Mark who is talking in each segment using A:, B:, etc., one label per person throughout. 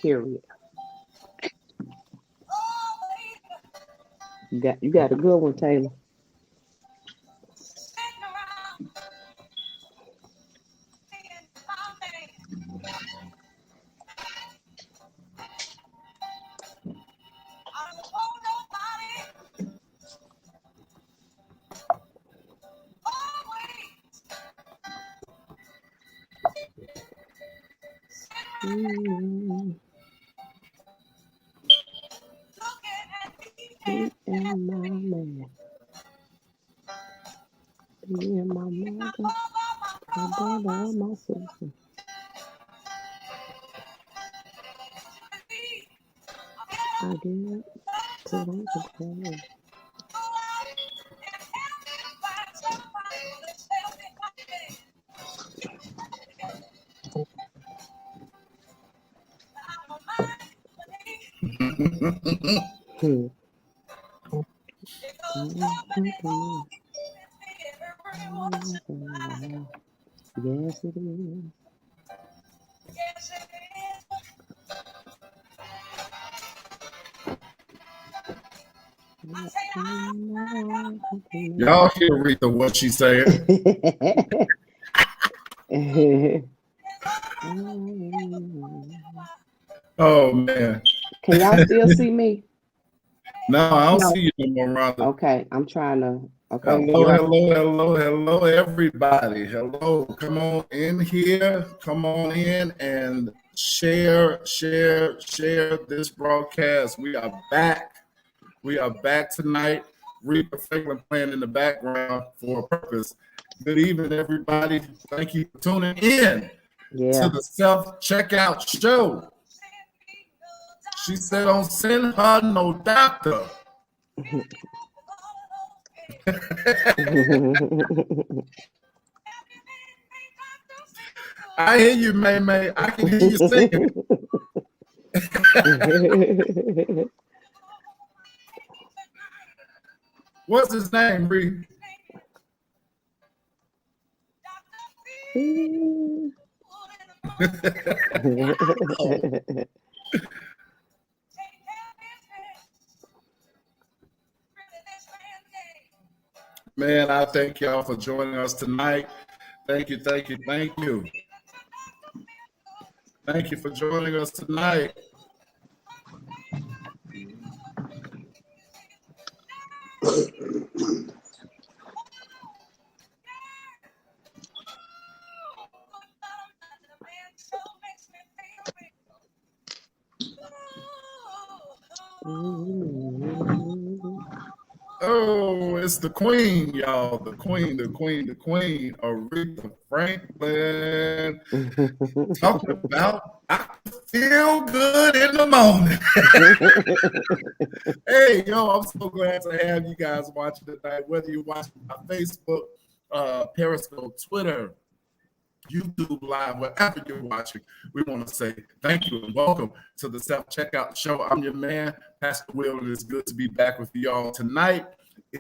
A: Period. You got a good one, Taylor. Mm, me and my man, me and my mother, my brother, and my sister. I did put on the bed. Hmm. Yes, it is.
B: Y'all hear Rita what she said? Oh man.
A: Can y'all still see me?
B: No, I don't
A: No.
B: see you no more, Rhonda.
A: Okay, I'm trying to. Okay.
B: Hello, everybody. Hello. Come on in here. Come on in and share this broadcast. We are back. We are back tonight. Rita Franklin playing in the background for a purpose. Good evening, everybody. Thank you for tuning in to the self-checkout show. She said, don't send her no doctor. I hear you, May. I can hear you singing. What's his name, Bree? Man, I thank y'all for joining us tonight. Thank you. Thank you for joining us tonight. Oh, it's the queen, y'all. The queen, Aretha Franklin. Talking about I feel good in the morning. Hey, yo, I'm so glad to have you guys watching tonight, whether you're watching my Facebook, Periscope, Twitter, YouTube Live, whatever you're watching. We want to say thank you and welcome to the Self-Checkout Show. I'm your man, Pastor Will, and it's good to be back with y'all tonight.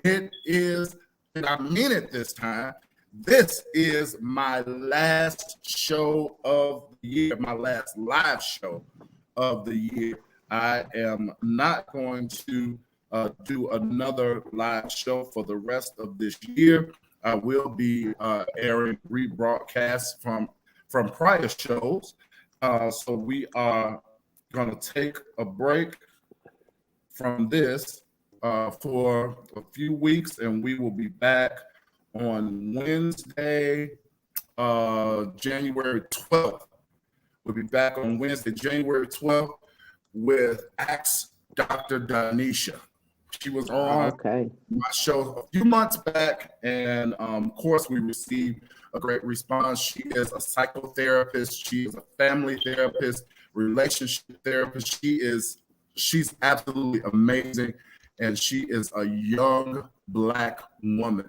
B: It is, and I mean it this time, this is my last show of the year, my last live show of the year. I am not going to do another live show for the rest of this year. I will be airing rebroadcasts from prior shows. So we are going to take a break from this for a few weeks, and we will be back on Wednesday, January 12th. We'll be back on Wednesday, January 12th with Ask Dr. Danisha. She was on my show a few months back, and of course, we received a great response. She is a psychotherapist. She is a family therapist, relationship therapist. She's absolutely amazing, and she is a young Black woman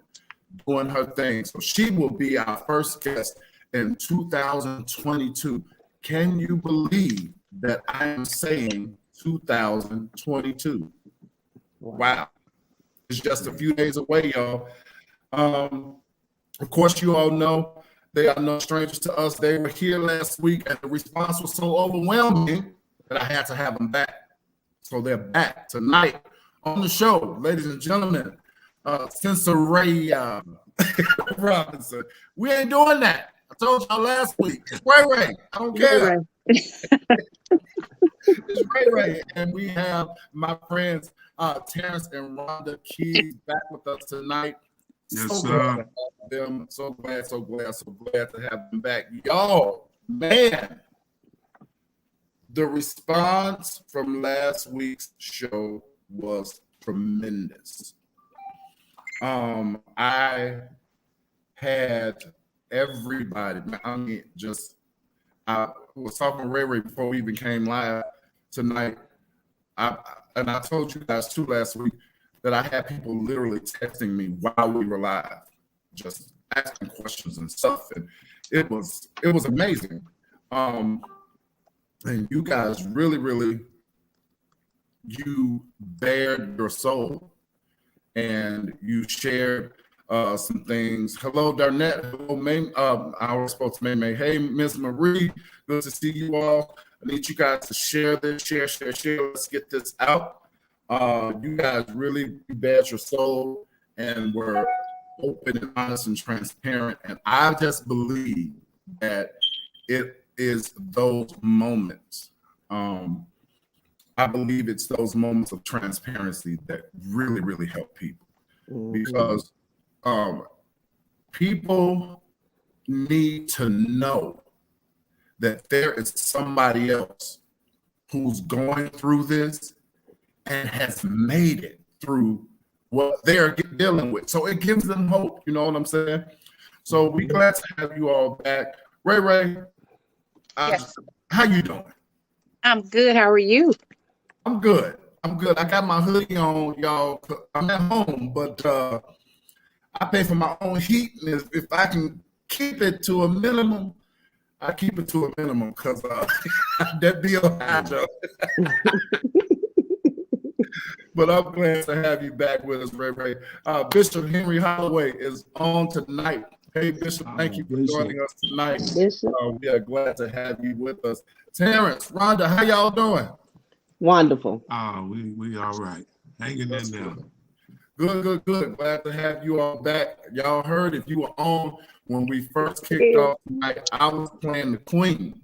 B: doing her thing. So she will be our first guest in 2022. Can you believe that I am saying 2022? Wow. It's just a few days away, y'all. Of course, you all know they are no strangers to us. They were here last week, and the response was so overwhelming that I had to have them back. So they're back tonight on the show, ladies and gentlemen. Cencirea Robinson. We ain't doing that. I told y'all last week. It's Ray. I don't care. It's Ray. And we have my friends Terrance and Rhonda Keys back with us tonight.
C: Yes,
B: so
C: sir.
B: glad to have them. So glad to have them back. Y'all, man, the response from last week's show was tremendous. I had everybody. I mean, I was talking to Ray before we even came live tonight. I told you guys too last week that I had people literally texting me while we were live, just asking questions and stuff, and it was amazing. And you guys really, you bared your soul. And you shared some things. Hello, Darnett. Hello, our spokesman. Hey, Miss Marie. Good to see you all. I need you guys to share this. Share. Let's get this out. You guys really bared your soul and were open and honest and transparent. And I just believe that it is those moments. I believe it's those moments of transparency that really help people, because people need to know that there is somebody else who's going through this and has made it through what they're dealing with. So it gives them hope. You know what I'm saying? So we're glad to have you all back. Ray,
D: Yes.
B: How you doing?
D: I'm good. How are you?
B: I'm good. I got my hoodie on, y'all. I'm at home, but I pay for my own heat, and if I can keep it to a minimum, I keep it to a minimum because that bill high, Joe. But I'm glad to have you back with us, Ray. Bishop Henry Holloway is on tonight. Hey, Bishop, thank you for joining us tonight.
A: Bishop.
B: We are glad to have you with us. Terrance, Rhonda, how y'all doing?
A: Wonderful.
C: We all right. Hanging in there.
B: Good. Glad to have you all back. Y'all heard, if you were on when we first kicked off tonight, I was playing the Queen.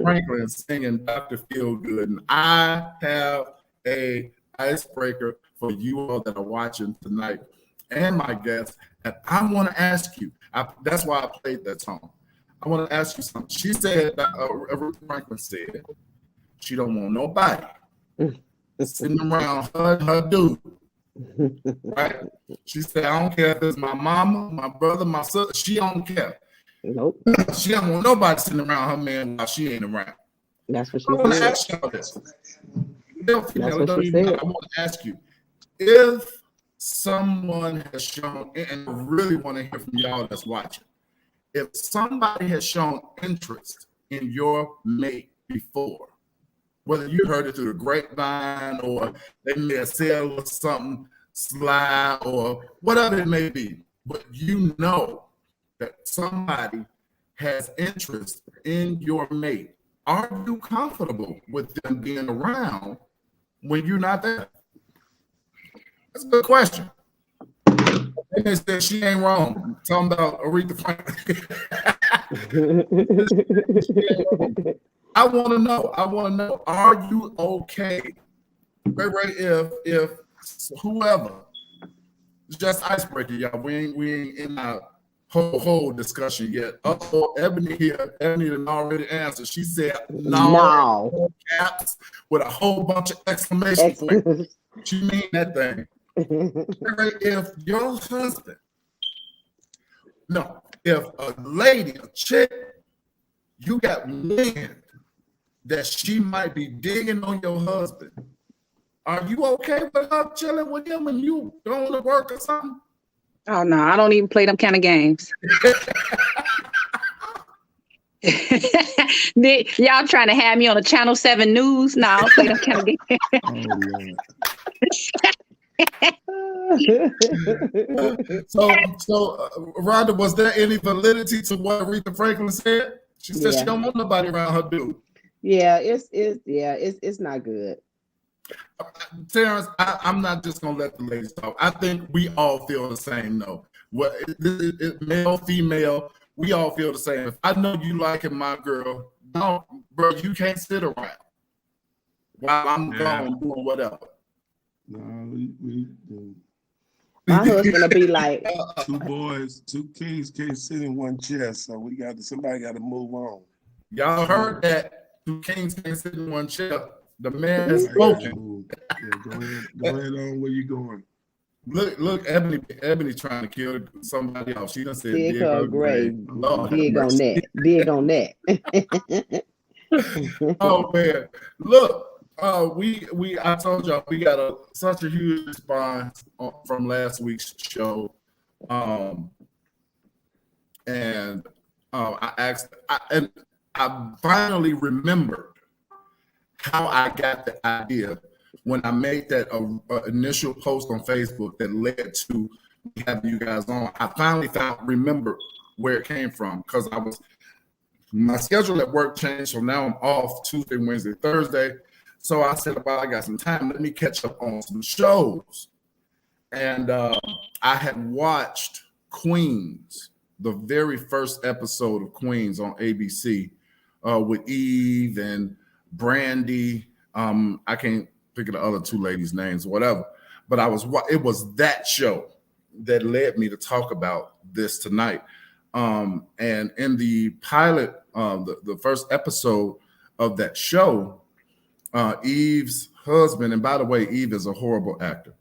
B: Franklin singing Dr. Feelgood. And I have a icebreaker for you all that are watching tonight and my guests. And I want to ask you, that's why I played that song. I want to ask you something. She said, Aretha Franklin said, she don't want nobody sitting around her dude. Right? She said, I don't care if it's my mama, my brother, my sister. She don't care.
A: Nope.
B: She don't want nobody sitting around her man while she ain't around.
A: That's what she
B: I want to
A: said.
B: ask y'all this. I want to ask you, if someone has shown, and I really want to hear from y'all that's watching, if somebody has shown interest in your mate before, whether you heard it through the grapevine or they may have said a little something sly or whatever it may be, but you know that somebody has interest in your mate, are you comfortable with them being around when you're not there? That's a good question. They said she ain't wrong. I'm talking about Aretha Franklin. I want to know, are you okay? Ray, if whoever, it's just icebreaker, y'all. We ain't in our whole discussion yet. Ebony here. Ebony done already answered. She said no. Caps with a whole bunch of exclamation points. She mean that thing. Ray, if your husband, if a lady, a chick, you got wind that she might be digging on your husband, are you okay with her chilling with him when you going to work or something?
D: Oh no, I don't even play them kind of games. Y'all trying to have me on the Channel 7 News? No, I don't play them kind of games.
B: So, Rhonda, was there any validity to what Aretha Franklin said? She said she don't want nobody around her dude.
A: It's not good.
B: Terrance, I'm not just gonna let the ladies talk. I think we all feel the same. No, what male, female, we all feel the same. If I know you liking my girl, no, bro, you can't sit around while I'm gone doing whatever.
C: No, we
A: My husband will be like,
C: two boys, two kings can't sit in one chair, so somebody got to move on.
B: Y'all heard that? Two kings can't sit in one chair. The man has
C: Somebody gotta
B: spoken.
C: move. Yeah, go ahead on where you going.
B: Look, Ebony trying to kill somebody else. She done said
A: dig
B: dig
A: her
B: her grave.
A: grave,
B: Lord have
A: dig on
B: mercy.
A: that, dig on that.
B: Oh man, look, I told y'all we got such a huge response from last week's show, and I finally remembered how I got the idea when I made that initial post on Facebook that led to having you guys on. I finally remembered where it came from because my schedule at work changed, so now I'm off Tuesday, Wednesday, Thursday. So I said, well, I got some time. Let me catch up on some shows. And I had watched Queens, the very first episode of Queens on ABC with Eve and Brandy. I can't think of the other two ladies' names or whatever. But it was that show that led me to talk about this tonight. And in the pilot, the first episode of that show, Eve's husband, and by the way, Eve is a horrible actor.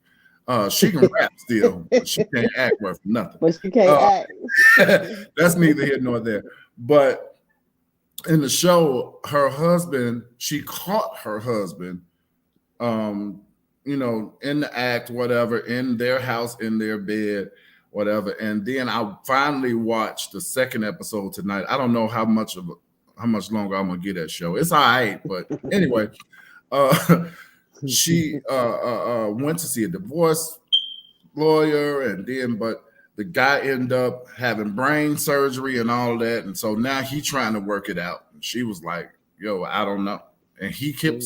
B: She can rap still, but she can't act worth nothing.
A: But she can't act.
B: That's neither here nor there. But in the show, she caught her husband, in the act, whatever, in their house, in their bed, whatever. And then I finally watched the second episode tonight. I don't know how much longer I'm gonna get that show. It's all right, but anyway, she went to see a divorce lawyer, but the guy ended up having brain surgery and all that, and so now he's trying to work it out. And she was like, "Yo, I don't know," and he kept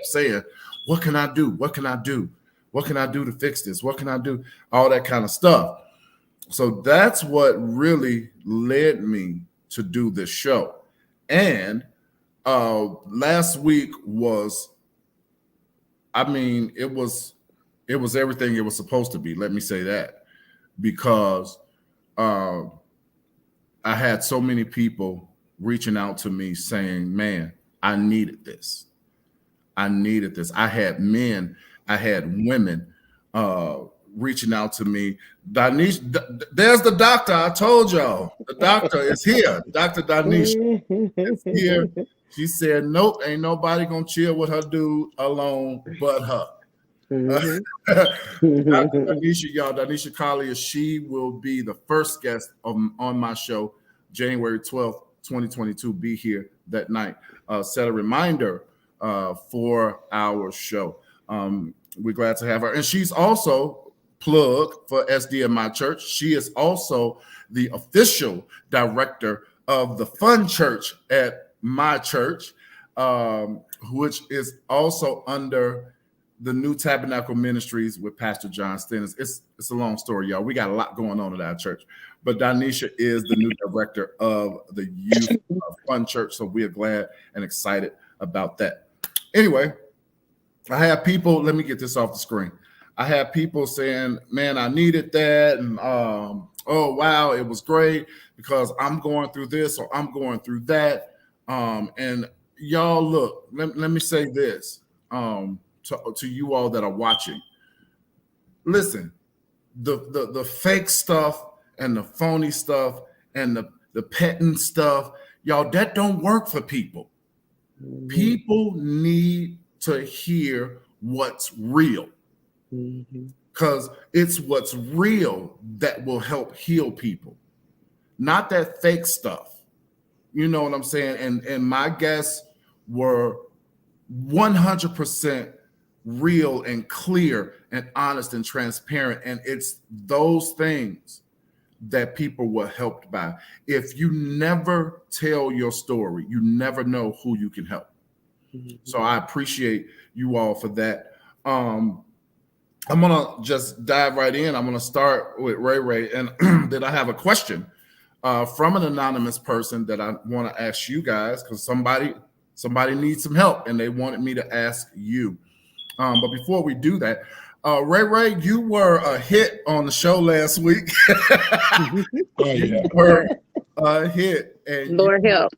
B: saying, "What can I do? What can I do? What can I do to fix this? What can I do?" All that kind of stuff. So that's what really led me to do this show. And last week was, it was everything it was supposed to be. Let me say that, because I had so many people reaching out to me saying, "Man, I needed this. I needed this." I had men, I had women reaching out to me. Danish, there's the doctor. I told y'all. The doctor is here. Dr. Danisha is here. She said, "Nope, ain't nobody gonna chill with her dude alone but her." Dr. Danisha, y'all, Danisha Collier, she will be the first guest on my show, January 12th, 2022. Be here that night. Set a reminder for our show. We're glad to have her. And she's also plug for SD in my church. She is also the official director of the Fun Church at my church, which is also under the New Tabernacle Ministries with Pastor John Stennis. It's a long story, y'all. We got a lot going on at our church. But Danisha is the new director of the Youth Fun Church. So we are glad and excited about that. Anyway, I have people, let me get this off the screen. I have people saying, "Man, I needed that." And oh, wow, it was great because I'm going through this or I'm going through that. And y'all, look, let me say this to you all that are watching. Listen, the fake stuff and the phony stuff and the petting stuff, y'all, that don't work for people. People need to hear what's real, because it's what's real that will help heal people, not that fake stuff. You know what I'm saying? And my guests were 100% real and clear and honest and transparent. And it's those things that people were helped by. If you never tell your story, you never know who you can help. So I appreciate you all for that. I'm gonna just dive right in. I'm gonna start with Ray Ray, and then I have a question from an anonymous person that I want to ask you guys because somebody needs some help and they wanted me to ask you. But before we do that, Ray Ray, you were a hit on the show last week. You were a hit, and
D: Lord help.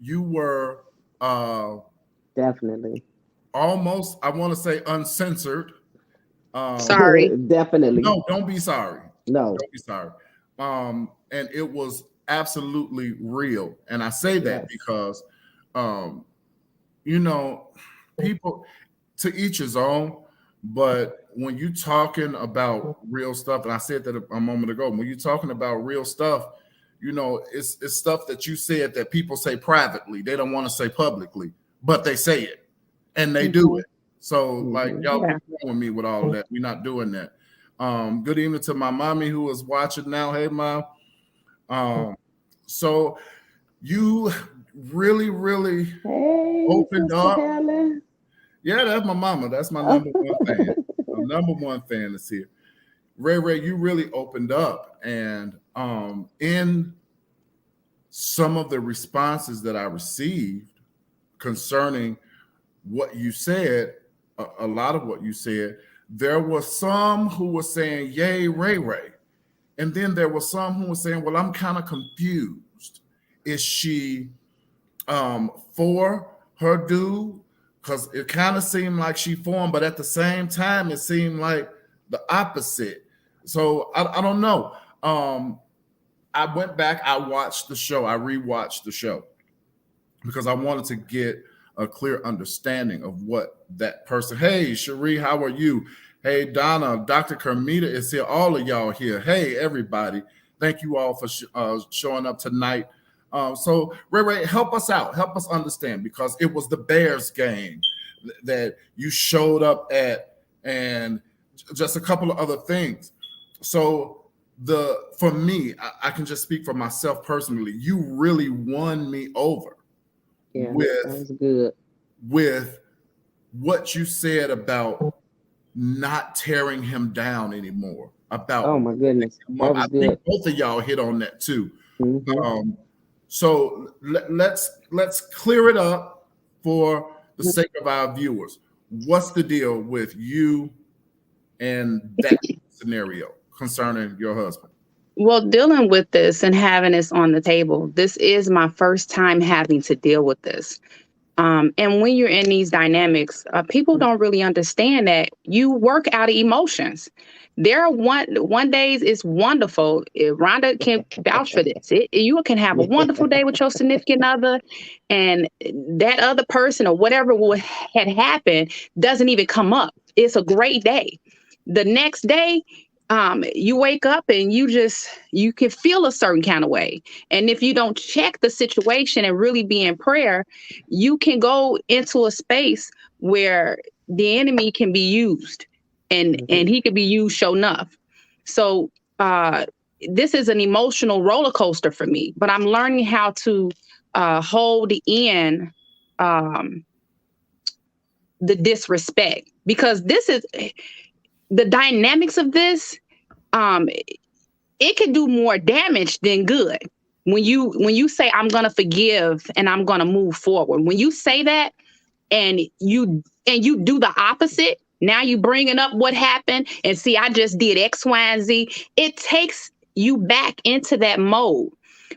B: you were
A: Definitely.
B: almost, I want to say, uncensored.
D: Sorry.
A: Definitely.
B: No, don't be sorry.
A: No.
B: Don't be sorry. And it was absolutely real. And I say that because, you know, people, to each his own. But when you're talking about real stuff, and I said that a moment ago, when you're talking about real stuff, you know, it's stuff that you said that people say privately. They don't want to say publicly, but they say it and they do it. So like y'all be with me with all of that. We're not doing that. Good evening to my mommy who is watching now. Hey, Mom. So you really opened up.
A: Helen.
B: Yeah, that's my mama. That's my number one fan. My number one fan is here. Ray Ray, you really opened up. And in some of the responses that I received concerning what you said, a lot of what you said, there were some who were saying, yay, Ray Ray. And then there were some who were saying, well, I'm kind of confused. Is she for her dude? Because it kind of seemed like she for him, but at the same time, it seemed like the opposite. So I don't know. I went back, I watched the show, I rewatched the show because I wanted to get a clear understanding of what that person. Hey, Cherie, how are you? Hey, Donna, Dr. Kermita is here. All of y'all here. Hey, everybody. Thank you all for showing up tonight. So, Ray, help us out. Help us understand because it was the Bears game that you showed up at and just a couple of other things. So, for me, I can just speak for myself personally. You really won me over.
A: Yeah, that was good.
B: With what you said about not tearing him down anymore. About
A: oh my goodness,
B: I think both of y'all hit on that too. So let's clear it up for the sake of our viewers. What's the deal with you and that scenario concerning your husband?
D: Well, dealing with this and having this on the table, this is my first time having to deal with this. And when you're in these dynamics, people don't really understand that you work out of emotions. There are one days it's wonderful. Rhonda can vouch for this. You can have a wonderful day with your significant other, and that other person or whatever had happened doesn't even come up. It's a great day. The next day, you wake up and you can feel a certain kind of way. And if you don't check the situation and really be in prayer, you can go into a space where the enemy can be used and he could be used sure enough. So this is an emotional roller coaster for me, but I'm learning how to hold in the disrespect, because this is the dynamics of this. It can do more damage than good. When you say I'm gonna forgive and I'm gonna move forward, when you say that and you do the opposite, now you bringing up what happened and see I just did X, Y, and Z. It takes you back into that mode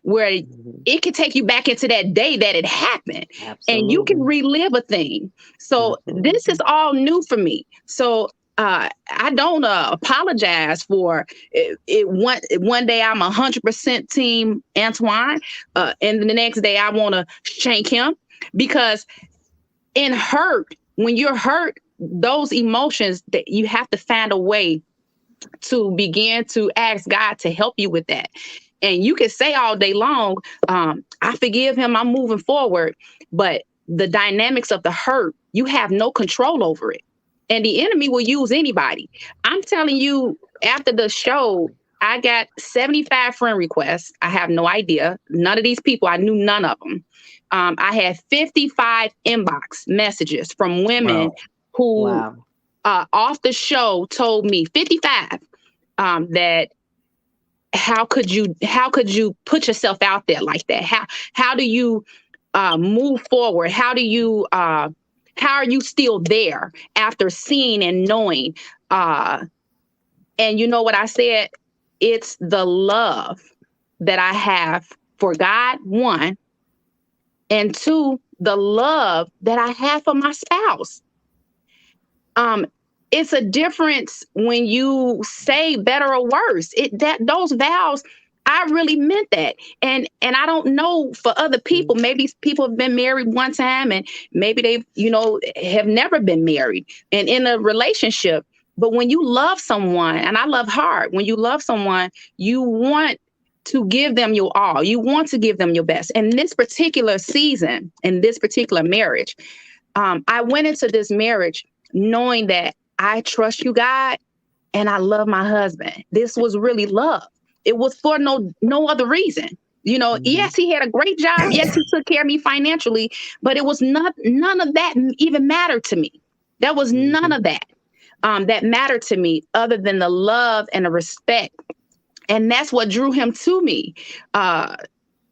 D: where it can take you back into that day that it happened. Absolutely. And you can relive a thing. So this is all new for me. So I don't apologize for it. One day I'm 100% team Antoine, and the next day I want to shank him, because in hurt, when you're hurt, those emotions that you have to find a way to begin to ask God to help you with that. And you can say all day long, I forgive him, I'm moving forward. But the dynamics of the hurt, you have no control over it. And the enemy will use anybody. I'm telling you, after the show, I got 75 friend requests. I have no idea. None of these people, I knew none of them. I had 55 inbox messages from women
B: Wow.
D: who
A: Wow.
D: off the show told me 55 that how could you put yourself out there like that? How do you move forward? How are you still there after seeing and knowing? And you know what I said? It's the love that I have for God, one, and two, the love that I have for my spouse. It's a difference when you say better or worse. Those vows, I really meant that. And I don't know for other people, maybe people have been married one time and maybe they, have never been married and in a relationship. But when you love someone, and I love hard, when you love someone, you want to give them your all. You want to give them your best. And this particular season, in this particular marriage, I went into this marriage knowing that I trust you, God, and I love my husband. This was really love. It was for no other reason. Yes, he had a great job. Yes, he took care of me financially, but it was none of that even mattered to me. That was none of that that mattered to me other than the love and the respect. And that's what drew him to me.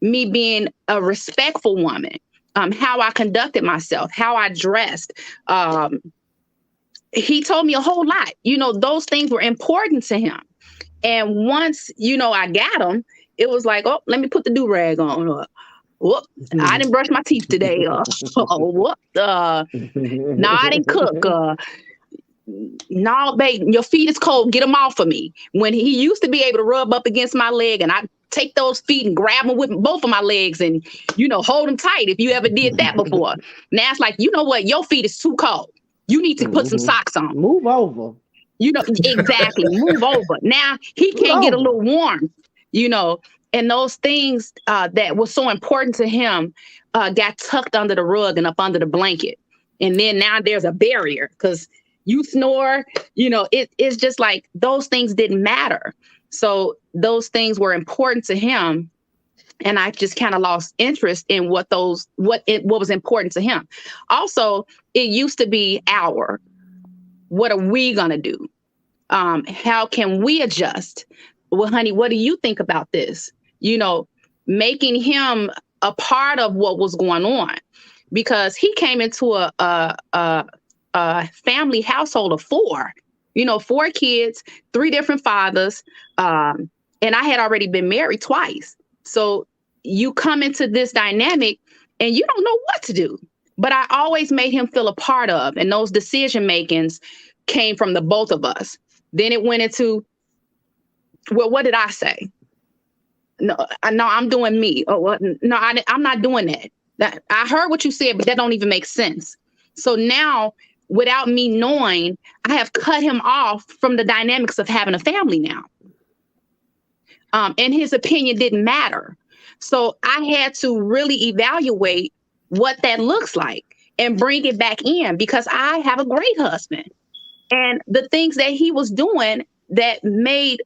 D: Me being a respectful woman, how I conducted myself, how I dressed. He told me a whole lot. Those things were important to him. And once, I got him, it was like, oh, let me put the do-rag on. Whoop, I didn't brush my teeth today. Whoop, no, I didn't cook. No, babe, your feet is cold. Get them off of me. When he used to be able to rub up against my leg and I take those feet and grab them with both of my legs and, hold them tight if you ever did that before. Now it's like, you know what? Your feet is too cold. You need to put some socks on.
A: Move over.
D: Exactly. Move over. Now he can't get a little warm, and those things that were so important to him got tucked under the rug and up under the blanket. And then now there's a barrier because you snore, it's just like those things didn't matter. So those things were important to him. And I just kind of lost interest in what was important to him. Also, it used to be what are we going to do? How can we adjust? Well, honey, what do you think about this? Making him a part of what was going on, because he came into a family household of 4, 4 kids, 3 different fathers. And I had already been married twice. So you come into this dynamic and you don't know what to do. But I always made him feel a part of, and those decision makings came from the both of us. Then it went into, well, what did I say? No, I'm doing me. Oh, well, no, I'm not doing that. I heard what you said, but that don't even make sense. So now, without me knowing, I have cut him off from the dynamics of having a family now. And his opinion didn't matter. So I had to really evaluate what that looks like and bring it back in, because I have a great husband. And the things that he was doing that made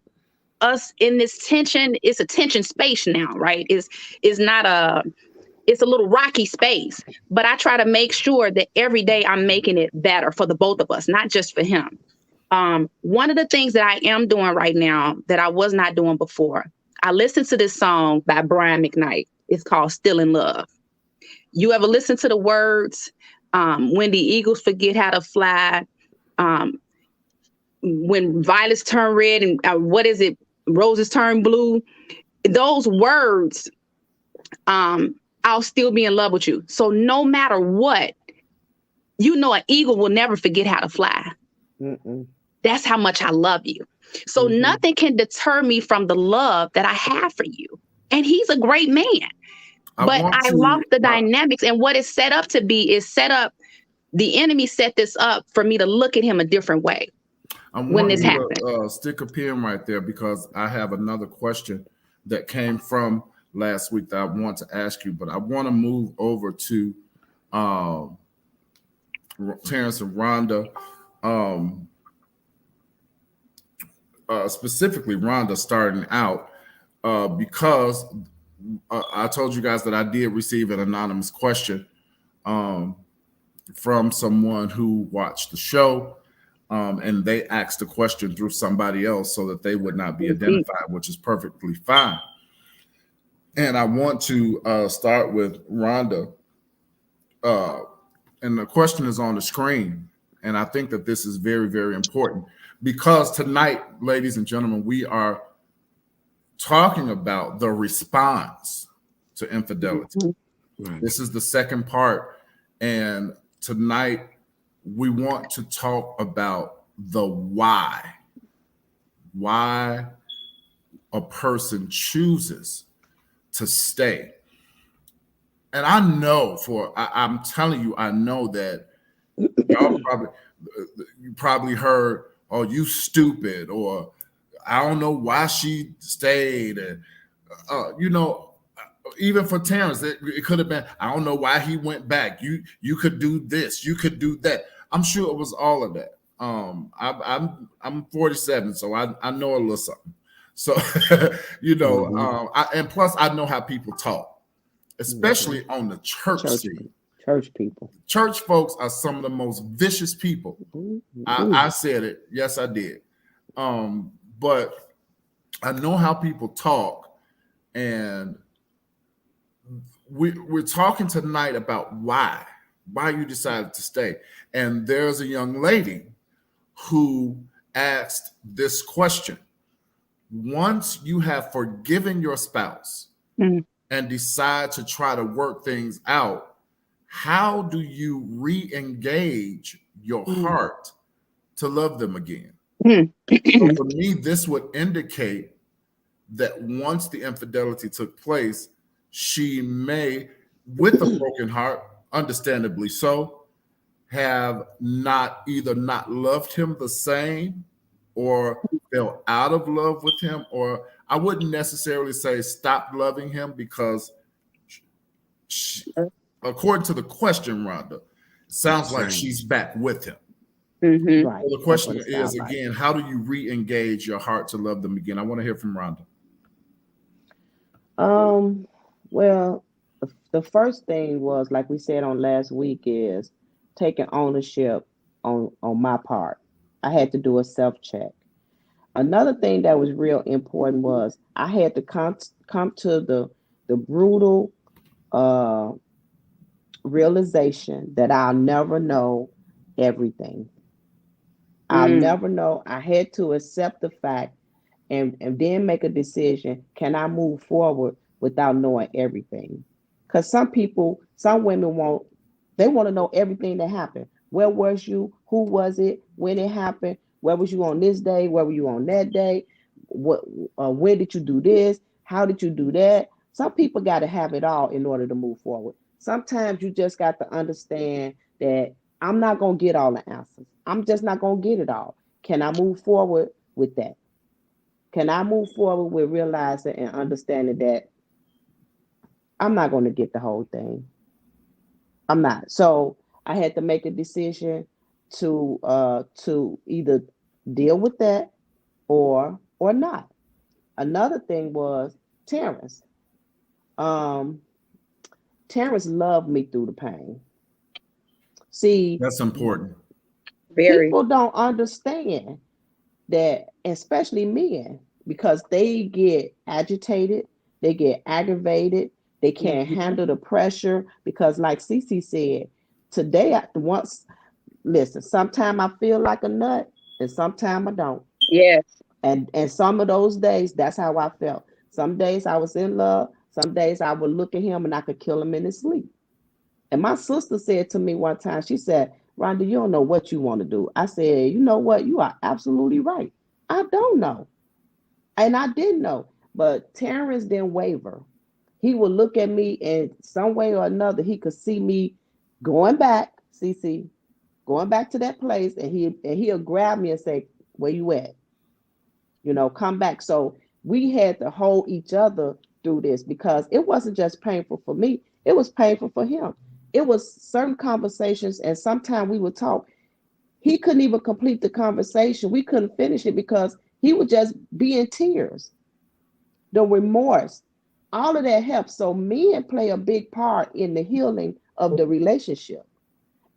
D: us in this tension, it's a tension space now, right? It's a little rocky space, but I try to make sure that every day I'm making it better for the both of us, not just for him. One of the things that I am doing right now that I was not doing before, I listened to this song by Brian McKnight. It's called Still in Love. You ever listen to the words? When the eagles forget how to fly, when violets turn red and roses turn blue. Those words, I'll still be in love with you. So no matter what, an eagle will never forget how to fly. Mm-mm. That's how much I love you. So nothing can deter me from the love that I have for you. And he's a great man. But I lost the dynamics, and what it's set up to be is the enemy set this up for me to look at him a different way. When this happened.
B: Stick a pin right there, because I have another question that came from last week that I want to ask you, but I want to move over to Terrance and Rhonda, specifically Rhonda starting out, because I told you guys that I did receive an anonymous question from someone who watched the show, and they asked the question through somebody else so that they would not be identified, which is perfectly fine. And I want to start with Rhonda, and the question is on the screen. And I think that this is very, very important because tonight, ladies and gentlemen, we are talking about the response to infidelity.
C: Right.
B: This is the second part. And tonight, we want to talk about the why a person chooses to stay. And I know I'm telling you, I know that y'all probably heard, "Oh, you stupid," or "I don't know why she stayed," and even for Terrance, it could have been, "I don't know why he went back. You could do this, you could do that." I'm sure it was all of that. I'm 47, so I know a little something. So and plus I know how people talk, especially on the church scene.
A: Church people.
B: Church folks are some of the most vicious people. I said it. Yes, I did. But I know how people talk, and we're talking tonight about why you decided to stay. And there's a young lady who asked this question. Once you have forgiven your spouse and decide to try to work things out, how do you re-engage your heart to love them again? So for me, this would indicate that once the infidelity took place, she may, with a broken heart, understandably so, have either not loved him the same or fell out of love with him, or I wouldn't necessarily say stop loving him, because according to the question, Rhonda, it sounds like she's back with him.
A: Right.
B: So the question is, again, how do you re-engage your heart to love them again? I want to hear from Rhonda.
A: Well, the first thing was, like we said on last week, is taking ownership on my part. I had to do a self-check. Another thing that was real important was I had to come to the brutal realization that I'll never know everything. I'll never know. I had to accept the fact and then make a decision. Can I move forward without knowing everything? Because some women want to know everything that happened. Where was you? Who was it? When it happened? Where was you on this day? Where were you on that day? When did you do this? How did you do that? Some people got to have it all in order to move forward. Sometimes you just got to understand that I'm not going to get all the answers. I'm just not going to get it all. Can I move forward with that? Can I move forward with realizing and understanding that I'm not going to get the whole thing? I'm not. So I had to make a decision to either deal with that or not. Another thing was Terrance. Terrance loved me through the pain. See,
B: that's important.
A: People don't understand that, especially men, because they get agitated, they get aggravated, they can't handle the pressure. Because, like Cece said, today, sometimes I feel like a nut and sometimes I don't.
D: Yes.
A: And some of those days, that's how I felt. Some days I was in love. Some days I would look at him and I could kill him in his sleep. And my sister said to me one time, she said, "Rhonda, you don't know what you want to do." I said, "You know what? You are absolutely right. I don't know." And I didn't know. But Terrance didn't waver. He would look at me, and some way or another, he could see me going back, CC, going back to that place, and he'll grab me and say, "Where you at? Come back." So we had to hold each other through this, because it wasn't just painful for me, it was painful for him. It was certain conversations, and sometimes we would talk. He couldn't even complete the conversation. We couldn't finish it because he would just be in tears. The remorse. All of that helps. So men play a big part in the healing of the relationship.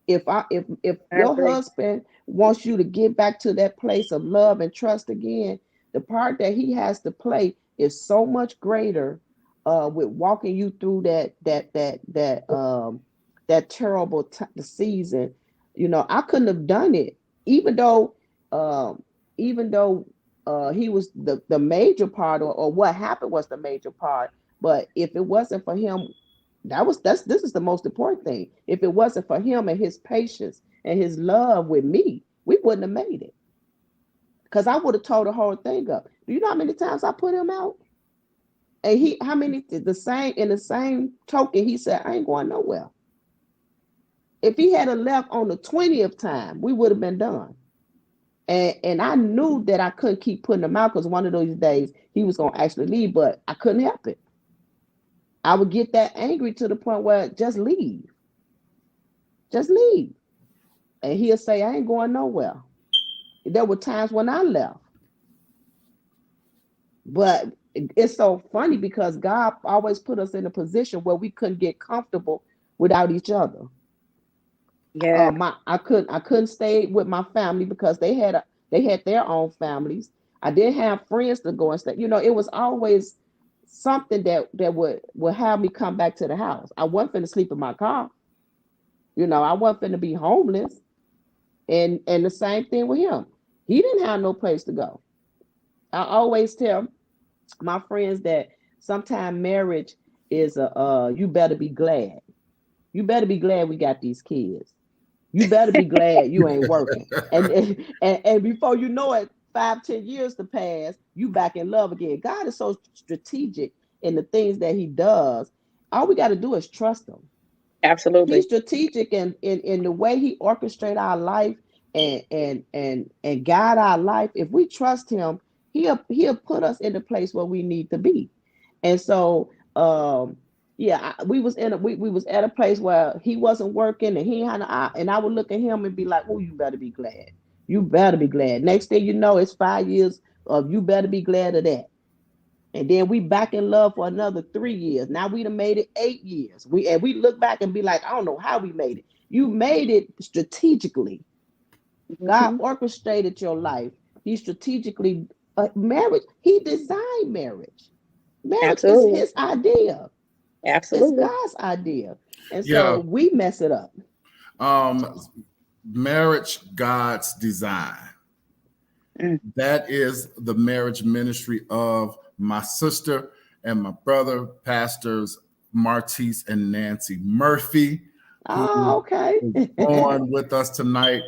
A: If
D: I
A: your
D: agree.
A: husband wants you to get back to that place of love and trust again, the part that he has to play is so much greater, with walking you through that terrible season. I couldn't have done it, even though um even though he was the major part, or what happened was the major part. But if it wasn't for him, this is the most important thing. If it wasn't for him and his patience and his love with me, we wouldn't have made it. Because I would have tore the whole thing up. Do you know how many times I put him out? And how many, in the same token, he said, I ain't going nowhere. If he had left on the 20th time, we would have been done. And I knew that I couldn't keep putting him out, because one of those days he was going to actually leave, but I couldn't help it. I would get that angry to the point where just leave. Just leave. And he'll say, I ain't going nowhere. There were times when I left. But it's so funny because God always put us in a position where we couldn't get comfortable without each other.
D: Yeah.
A: I couldn't stay with my family because they had their own families. I didn't have friends to go and stay. It was always something that would have me come back to the house. I wasn't finna sleep in my car. I wasn't finna be homeless. And the same thing with him. He didn't have no place to go. I always tell my friends that sometimes marriage is you better be glad. You better be glad we got these kids. You better be glad you ain't working. And before you know it, 5-10 years to pass, you back in love again. God is so strategic in the things that he does. All we got to do is trust him. He's
D: Absolutely.
A: strategic in the way he orchestrate our life and guide our life. If we trust him, he'll put us in the place where we need to be. And so yeah, we was at a place where he wasn't working, and he had and I would look at him and be like, oh, you better be glad. You better be glad. Next thing you know, it's 5 years of you better be glad of that. And then we back in love for another 3 years. Now we done made it 8 years. We look back and be like, I don't know how we made it. You made it strategically. God
D: Hmm.
A: orchestrated your life. He strategically marriage. He designed marriage. Marriage is
D: Absolutely.
A: his idea. It's
D: Absolutely.
A: God's idea. And so
B: Yeah.
A: we mess it up.
B: Um, marriage, God's design.
D: Mm.
B: That is the marriage ministry of my sister and my brother, pastors Martise and Nancy Murphy,
A: Oh,
B: who
A: okay.
B: is on with us tonight.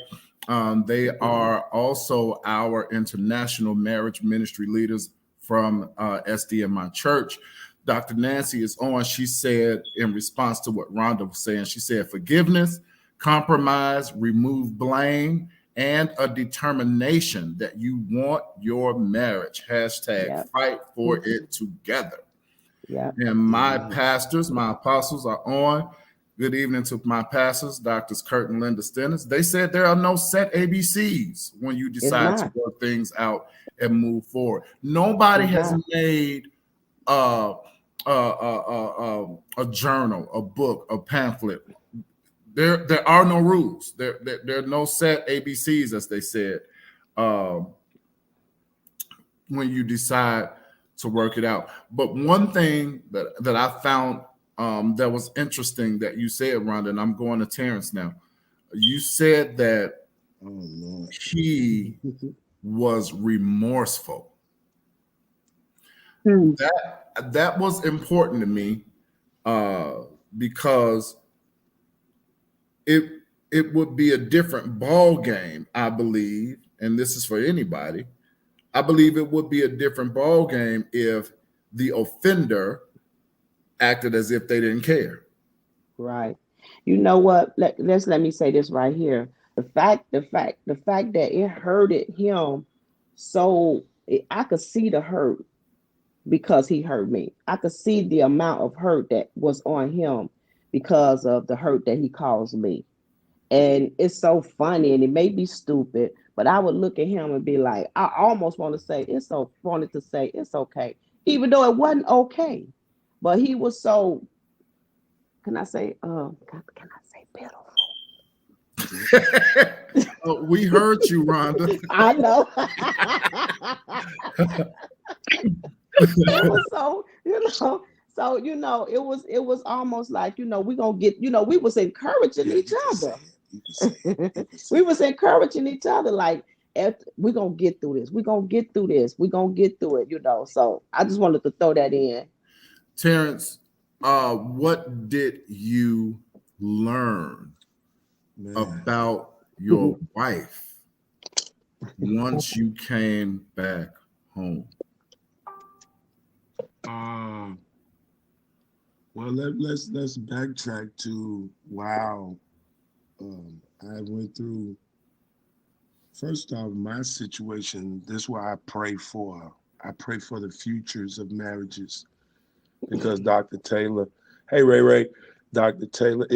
B: They are also our international marriage ministry leaders from SDMI Church. Dr. Nancy is on. She said, in response to what Rhonda was saying, she said, forgiveness, compromise, remove blame, and a determination that you want your marriage. Hashtag
A: Yep.
B: fight for it together.
A: Yep.
B: And my
C: Amen.
B: pastors, my apostles are on. Good evening to my pastors, Doctors Kurt and Linda Stennis. They said there are no set ABCs when you
A: It's
B: decide to
A: not.
B: work things out and move forward. Nobody
A: It's
B: has
A: not.
B: made uh, a journal, a book, a pamphlet. There are no rules. There are no set ABCs, as they said, um, when you decide to work it out. But one thing that I found that was interesting that you said, Rhonda, and I'm going to Terrance now. You said that
C: Oh Lord.
B: he was remorseful.
D: Mm.
B: That was important to me uh, because it it would be a different ball game, I believe, and this is for anybody. I believe it would be a different ball game if the offender acted as if they didn't care.
A: Right. You know what? Let me say this right here. The fact that it hurted him, I could see the hurt because he hurt me. I could see the amount of hurt that was on him because of the hurt that he caused me. And it's so funny, and it may be stupid, but I would look at him and be like, I almost want to say, wanted to say, it's okay, even though it wasn't okay. But he was so, can I say, can I say pitiful?
B: Oh, we heard you, Rhonda.
A: I know. It was so, it was almost like, we gonna get, we was encouraging each other. We was encouraging each other, like, we're gonna get through this, we're gonna get through this, we're gonna get through it, So I just wanted to throw that in.
B: Terrance, what did you learn about your wife once you came back home?
C: Well, let's backtrack to wow. I went through. First off, my situation. This is why I pray for her. I pray for the futures of marriages, because Dr. Taylor, hey Ray, Dr. Taylor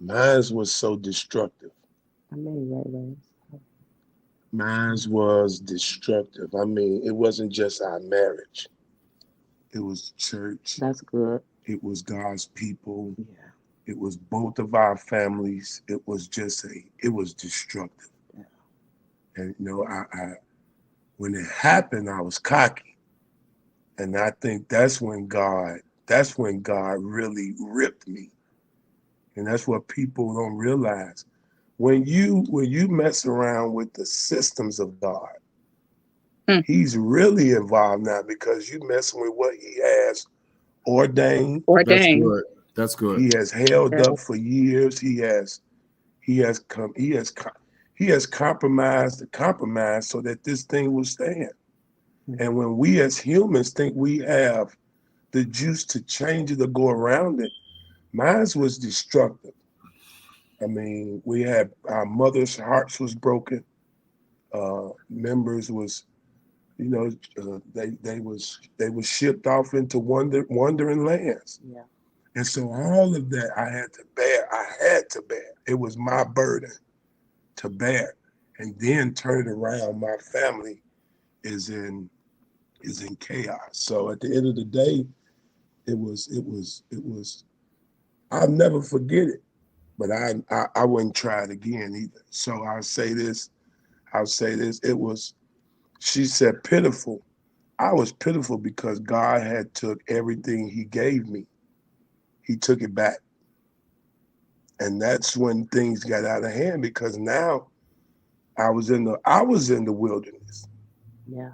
C: mine was so destructive.
A: I mean, Ray.
C: Mine was destructive. I mean, it wasn't just our marriage. It was church.
A: That's good.
C: It was God's people.
A: Yeah.
C: It was both of our families. It was it was destructive.
A: Yeah.
C: And I when it happened, I was cocky. And I think that's when God really ripped me. And that's what people don't realize. When you mess around with the systems of God, He's really involved now, because you messing with what He has ordained.
B: That's good.
C: He has held up for years. He has compromised the compromise so that this thing will stand. And when we as humans think we have the juice to change it or go around it, mine was destructive. I mean, we had our mother's hearts was broken. Members was, they was shipped off into wandering lands.
A: Yeah.
C: And so all of that I had to bear. It was my burden to bear. And then turn it around, my family is in chaos. So at the end of the day, it was I'll never forget it. But I wouldn't try it again either. So I'll say this. It was, she said pitiful. I was pitiful because God had took everything He gave me. He took it back. And that's when things got out of hand, because now I was in the wilderness.
A: Yeah.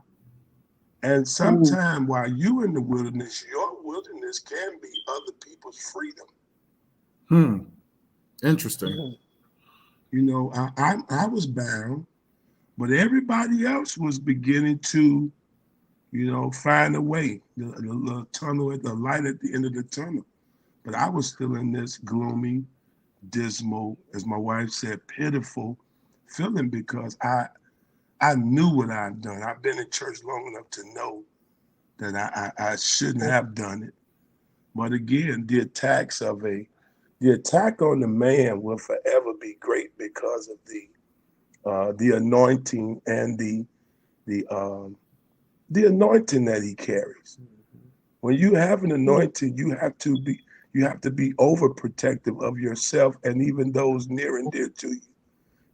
C: And sometimes while you in the wilderness, your wilderness can be other people's freedom.
B: Interesting.
C: I was bound, but everybody else was beginning to, find a way, the tunnel, the light at the end of the tunnel. But I was still in this gloomy, dismal, as my wife said, pitiful feeling, because I knew what I'd done. I've been in church long enough to know that I shouldn't have done it. But again, the attack on the man will forever be great because of the anointing and the anointing that he carries. When you have an anointing, you have to be overprotective of yourself and even those near and dear to you.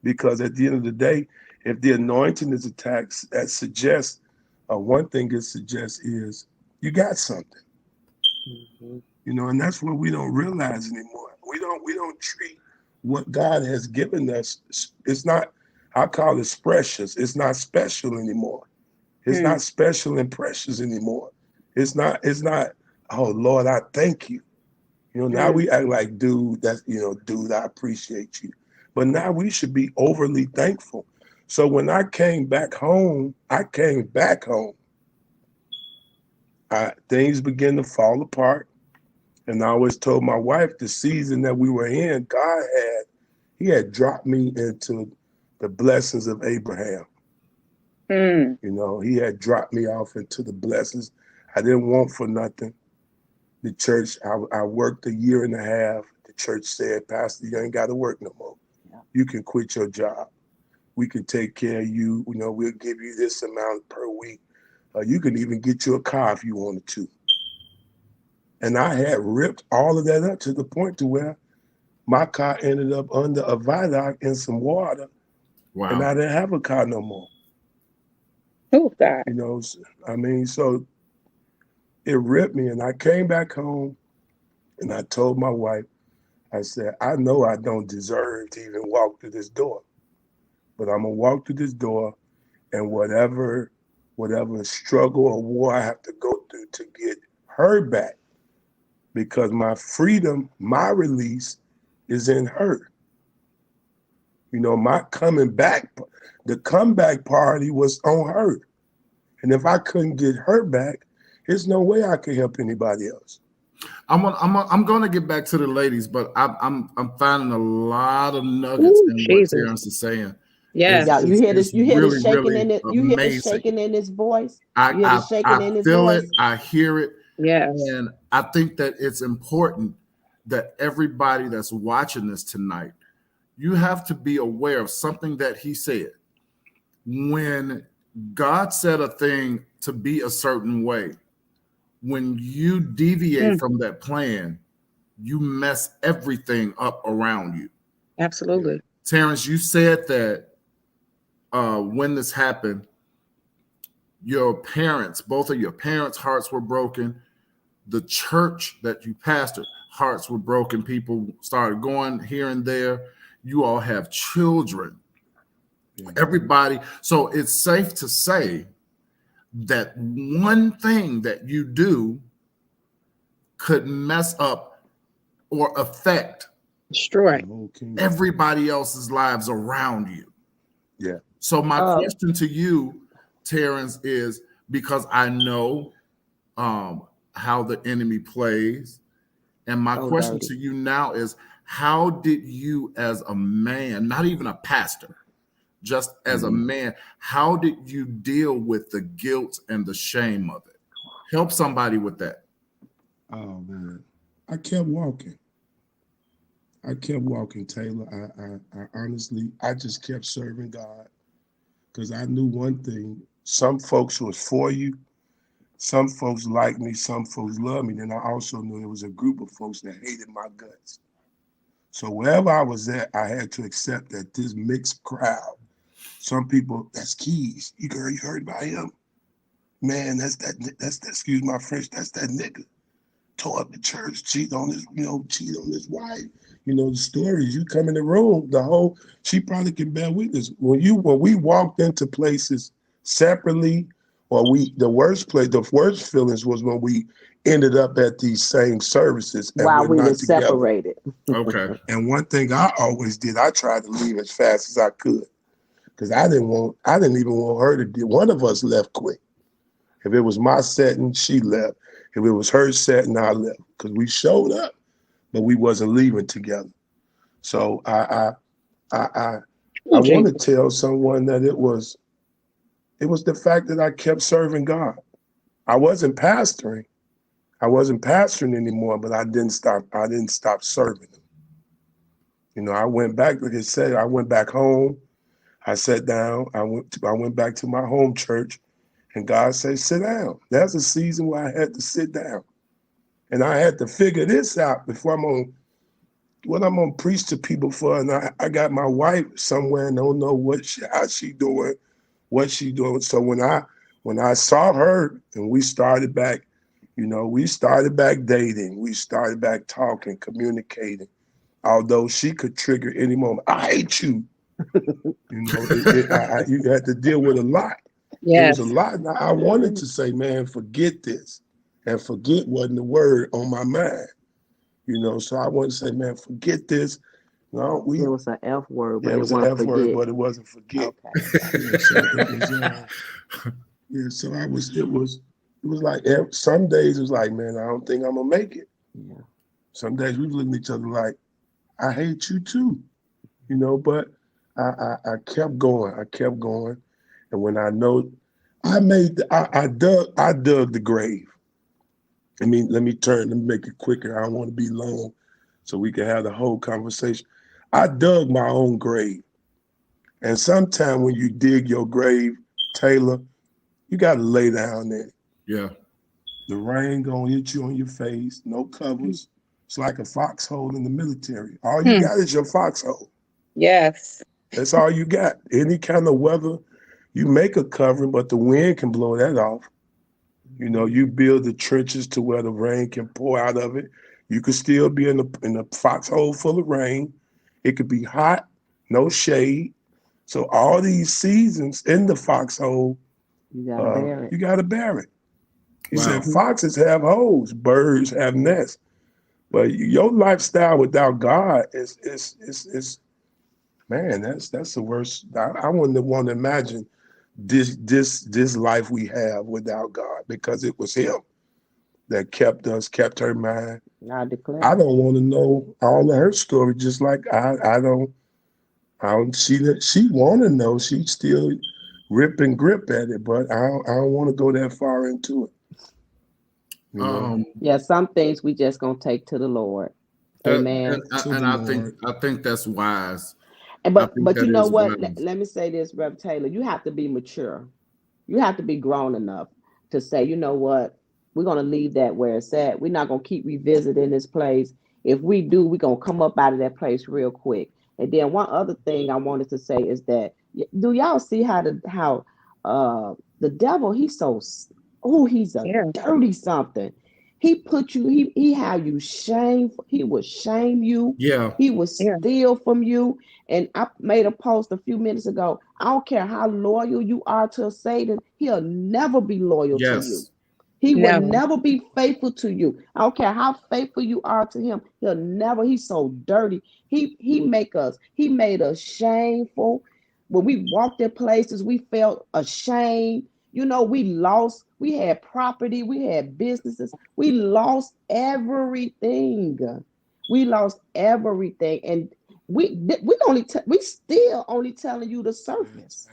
C: Because at the end of the day, if the anointing is attacked, that suggests one thing it suggests is you got something. And that's what we don't realize anymore. We don't treat what God has given us. It's not, I call it precious. It's not special anymore. It's not special and precious anymore. It's not, oh Lord, I thank you. Now we act like, dude, I appreciate you. But now we should be overly thankful. So when I came back home, things began to fall apart. And I always told my wife, the season that we were in, He had dropped me into the blessings of Abraham. He had dropped me off into the blessings I didn't want for nothing. The church, I worked 1.5 years. The church said, Pastor, you ain't got to work no more. Yeah. You can quit your job. We can take care of you. We'll give you this amount per week. You can even get you a car if you wanted to. And I had ripped all of that up to the point to where my car ended up under a viaduct in some water, and I
B: Wow.
C: didn't have a car no more.
D: Oh God.
C: You know, I mean, so it ripped me, and I came back home, and I told my wife, I said, I know I don't deserve to even walk through this door, but I'm gonna walk through this door, and whatever struggle or war I have to go through to get her back, because my freedom, my release is in her. You know, my coming back, the comeback party was on her. And if I couldn't get her back, there's no way I could help anybody else.
B: I'm gonna get back to the ladies, but I'm finding a lot of nuggets
D: Ooh,
B: in what
D: Jesus.
B: Terrance is saying.
D: Yeah.
A: Yeah, you hear this?
B: It's
A: You hear the
B: really,
A: shaking
B: really
A: in it? You hear the
B: amazing.
A: shaking in his voice? You hear the shaking in
B: I
A: his
B: feel
A: voice?
B: it, I hear it,
D: Yes.
B: and I think that it's important that everybody that's watching this tonight, you have to be aware of something that he said. When God said a thing to be a certain way, when you deviate from that plan, you mess everything up around you.
D: Absolutely.
B: Terrance, you said that when this happened, your parents, both of your parents' hearts were broken. The church that you pastored, hearts were broken. People started going here and there. You all have children. Everybody. So it's safe to say that one thing that you do could mess up or affect
D: Destroy.
B: everybody else's lives around you.
C: Yeah.
B: So my question to you, Terrance, is because I know how the enemy plays, and my question to you now is, how did you as a man, not even a pastor, just as a man, how did you deal with the guilt and the shame of it? Help somebody with that.
C: Oh man, I kept walking. Taylor. I honestly, I just kept serving God, because I knew one thing: some folks was for you, some folks liked me, some folks loved me. Then I also knew there was a group of folks that hated my guts. So wherever I was at, I had to accept that this mixed crowd. Some people, that's Keys. You heard about him? Man, that's that. Excuse my French. That's that nigga. Tore up the church, cheat on his wife. You know the stories. You come in the room, she probably can bear witness. When we walked into places separately, or the worst feelings was when we ended up at these same services and
A: While
C: we're
A: we were
C: not together.
A: separated.
B: Okay.
C: And one thing I always did, I tried to leave as fast as I could, because I didn't even want her to do. One of us left quick. If it was my setting, she left. If it was her setting, I left, because we showed up, but we wasn't leaving together. So I want to tell someone that it was the fact that I kept serving God. I wasn't pastoring anymore, but I didn't stop serving him. You know, I went back, like I said, I went back home. I sat down. I went back to my home church, and God said, sit down. There's a season where I had to sit down. And I had to figure this out before what I'm gonna preach to people for. And I got my wife somewhere and don't know how she doing, what she doing. So when I saw her and we started back, we started back dating, we started back talking, communicating. Although she could trigger any moment. I hate you. You had to deal with a lot.
D: Yes.
C: It was a lot. And I wanted to say, man, forget this. And forget wasn't the word on my mind. So I wanted to say, man, forget this. No,
A: it was an F word, but
C: it was an F word, but it wasn't forget. Okay. So it was like some days it was like, man, I don't think I'm gonna make it. Yeah. Some days we were looking at each other like, I hate you too. But I kept going. And when I know I dug the grave. Let me make it quicker. I don't want to be long so we can have the whole conversation. I dug my own grave. And sometime when you dig your grave, Taylor, you got to lay down there.
B: Yeah.
C: The rain gonna hit you on your face, no covers. It's like a foxhole in the military. All you got is your foxhole.
D: Yes.
C: That's all you got. Any kind of weather, you make a covering, but the wind can blow that off. You know, you build the trenches to where the rain can pour out of it. You could still be in a foxhole full of rain. It could be hot, no shade. So all these seasons in the foxhole,
A: You gotta bear
C: you
A: it.
C: got to bear it. He said
B: Wow.
C: foxes have holes, birds have nests, but your lifestyle without God is man. That's the worst. I wouldn't want to imagine this life we have without God, because it was Him that kept her mind.
A: I
C: I
A: declare.
C: don't want to know all of her story, just like I don't see that she want to know. She still rip and grip at it, but I don't want to go that far into it. You know,
B: Um,
A: Yeah, some things we just gonna take to the Lord.
B: that
A: Amen.
C: to
B: and
C: the Lord.
B: I think that's wise.
A: And
B: I
A: but
B: think
A: but you
B: that
A: know
B: is
A: what?
B: wise.
A: Let me say this, Rev Taylor. You have to be mature. You have to be grown enough to say, you know what? We're gonna leave that where it's at. We're not gonna keep revisiting this place. If we do, we're gonna come up out of that place real quick. And then one other thing I wanted to say is that do y'all see how the devil he's a
D: Yeah.
A: dirty something. He put you he have you shame. He will shame you.
B: Yeah.
A: He will
D: Yeah.
A: steal from you. And I made a post a few minutes ago. I don't care how loyal you are to Satan, he'll never be loyal to you.
B: Yes.
A: He will
D: Never.
A: never be faithful to you. I don't care how faithful you are to him. He'll never. He's so dirty. He made us shameful. When we walked in places, we felt ashamed. You know, we had property, we had businesses, we lost everything. We lost everything. And we still only telling you the surface.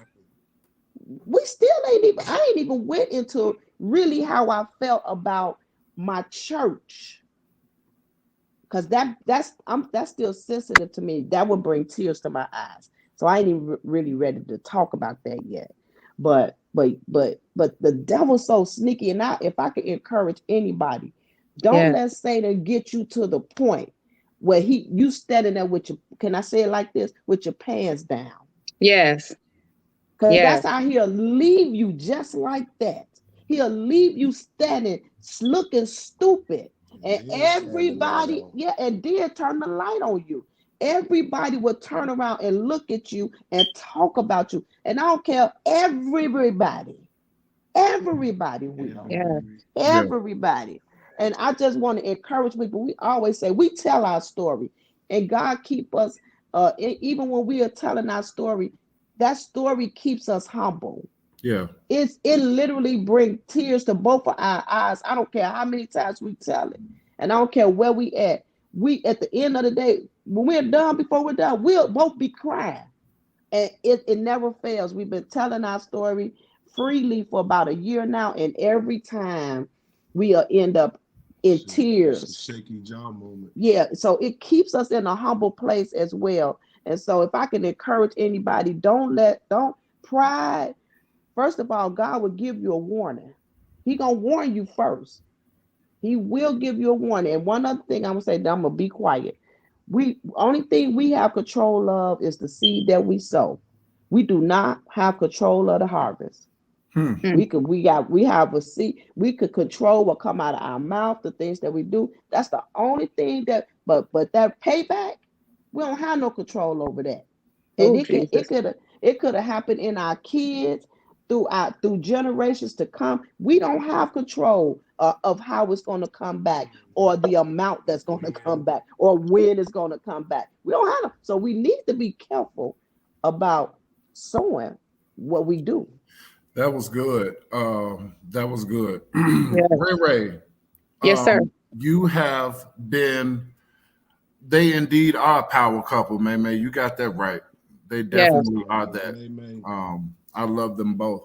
A: We still ain't even I ain't even went into really how I felt about my church, because that's still sensitive to me. That would bring tears to my eyes. So I ain't even really ready to talk about that yet. But the devil's so sneaky. And now, if I could encourage anybody, don't
D: Yeah.
A: let Satan get you to the point where you standing there with your, can I say it like this, with your pants down.
D: Yes.
A: Because that's
D: Yes.
A: how he'll leave you, just like that. He'll leave you standing, looking stupid. And everybody, yeah, and then turn the light on you. Everybody will turn around and look at you and talk about you. And I don't care, everybody will.
D: Yes.
B: Yeah.
A: Everybody. And I just want to encourage people. We always say we tell our story, and God keep us. Even when we are telling our story, that story keeps us humble.
B: Yeah.
A: It literally brings tears to both of our eyes. I don't care how many times we tell it, and I don't care where we at. We at the end of the day, when we're done, before we're done, we'll both be crying, and it never fails. We've been telling our story freely for about a year now, and every time we'll end up in
C: It's a
A: tears.
C: shaky jaw moment.
A: Yeah, so it keeps us in a humble place as well. And so if I can encourage anybody, don't pride. First of all, God will give you a warning. He gonna warn you first. He will give you a warning. And one other thing I'm gonna say, I'm gonna be quiet. We only thing we have control of is the seed that we sow. We do not have control of the harvest.
B: Hmm.
A: We have a seed. We could control what come out of our mouth, the things that we do. That's the only thing but that payback, we don't have no control over that. And
D: Oh,
A: it could it
D: Jesus.
A: could have it could have happened in our kids through generations to come. We don't have control of how it's going to come back, or the amount that's going to come back, or when it's going to come back. We don't have so we need to be careful about sowing what we do.
B: That was good. That was good.
D: Yeah.
B: Ray,
D: Yes, sir.
B: you have been. They indeed are a power couple, man. You got that right. They
D: Yes.
B: definitely are that.
C: Amen.
B: I love them both.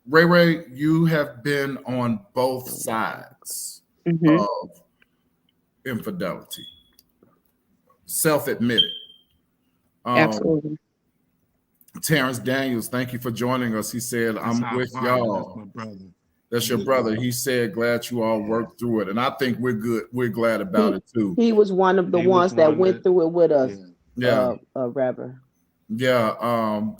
B: Ray, you have been on both sides
D: Hmm.
B: of infidelity, self-admitted. Um,
D: Absolutely.
B: Terrance Daniels, thank you for joining us. He said,
C: That's
B: "I'm
C: our
B: with
C: father. That's my
B: y'all."
C: brother.
B: That's your brother. He said, glad you all worked through it. And I think we're good. We're glad about it too.
A: He was one of the ones that went through it with us.
B: Yeah.
A: Reverend.
B: Yeah.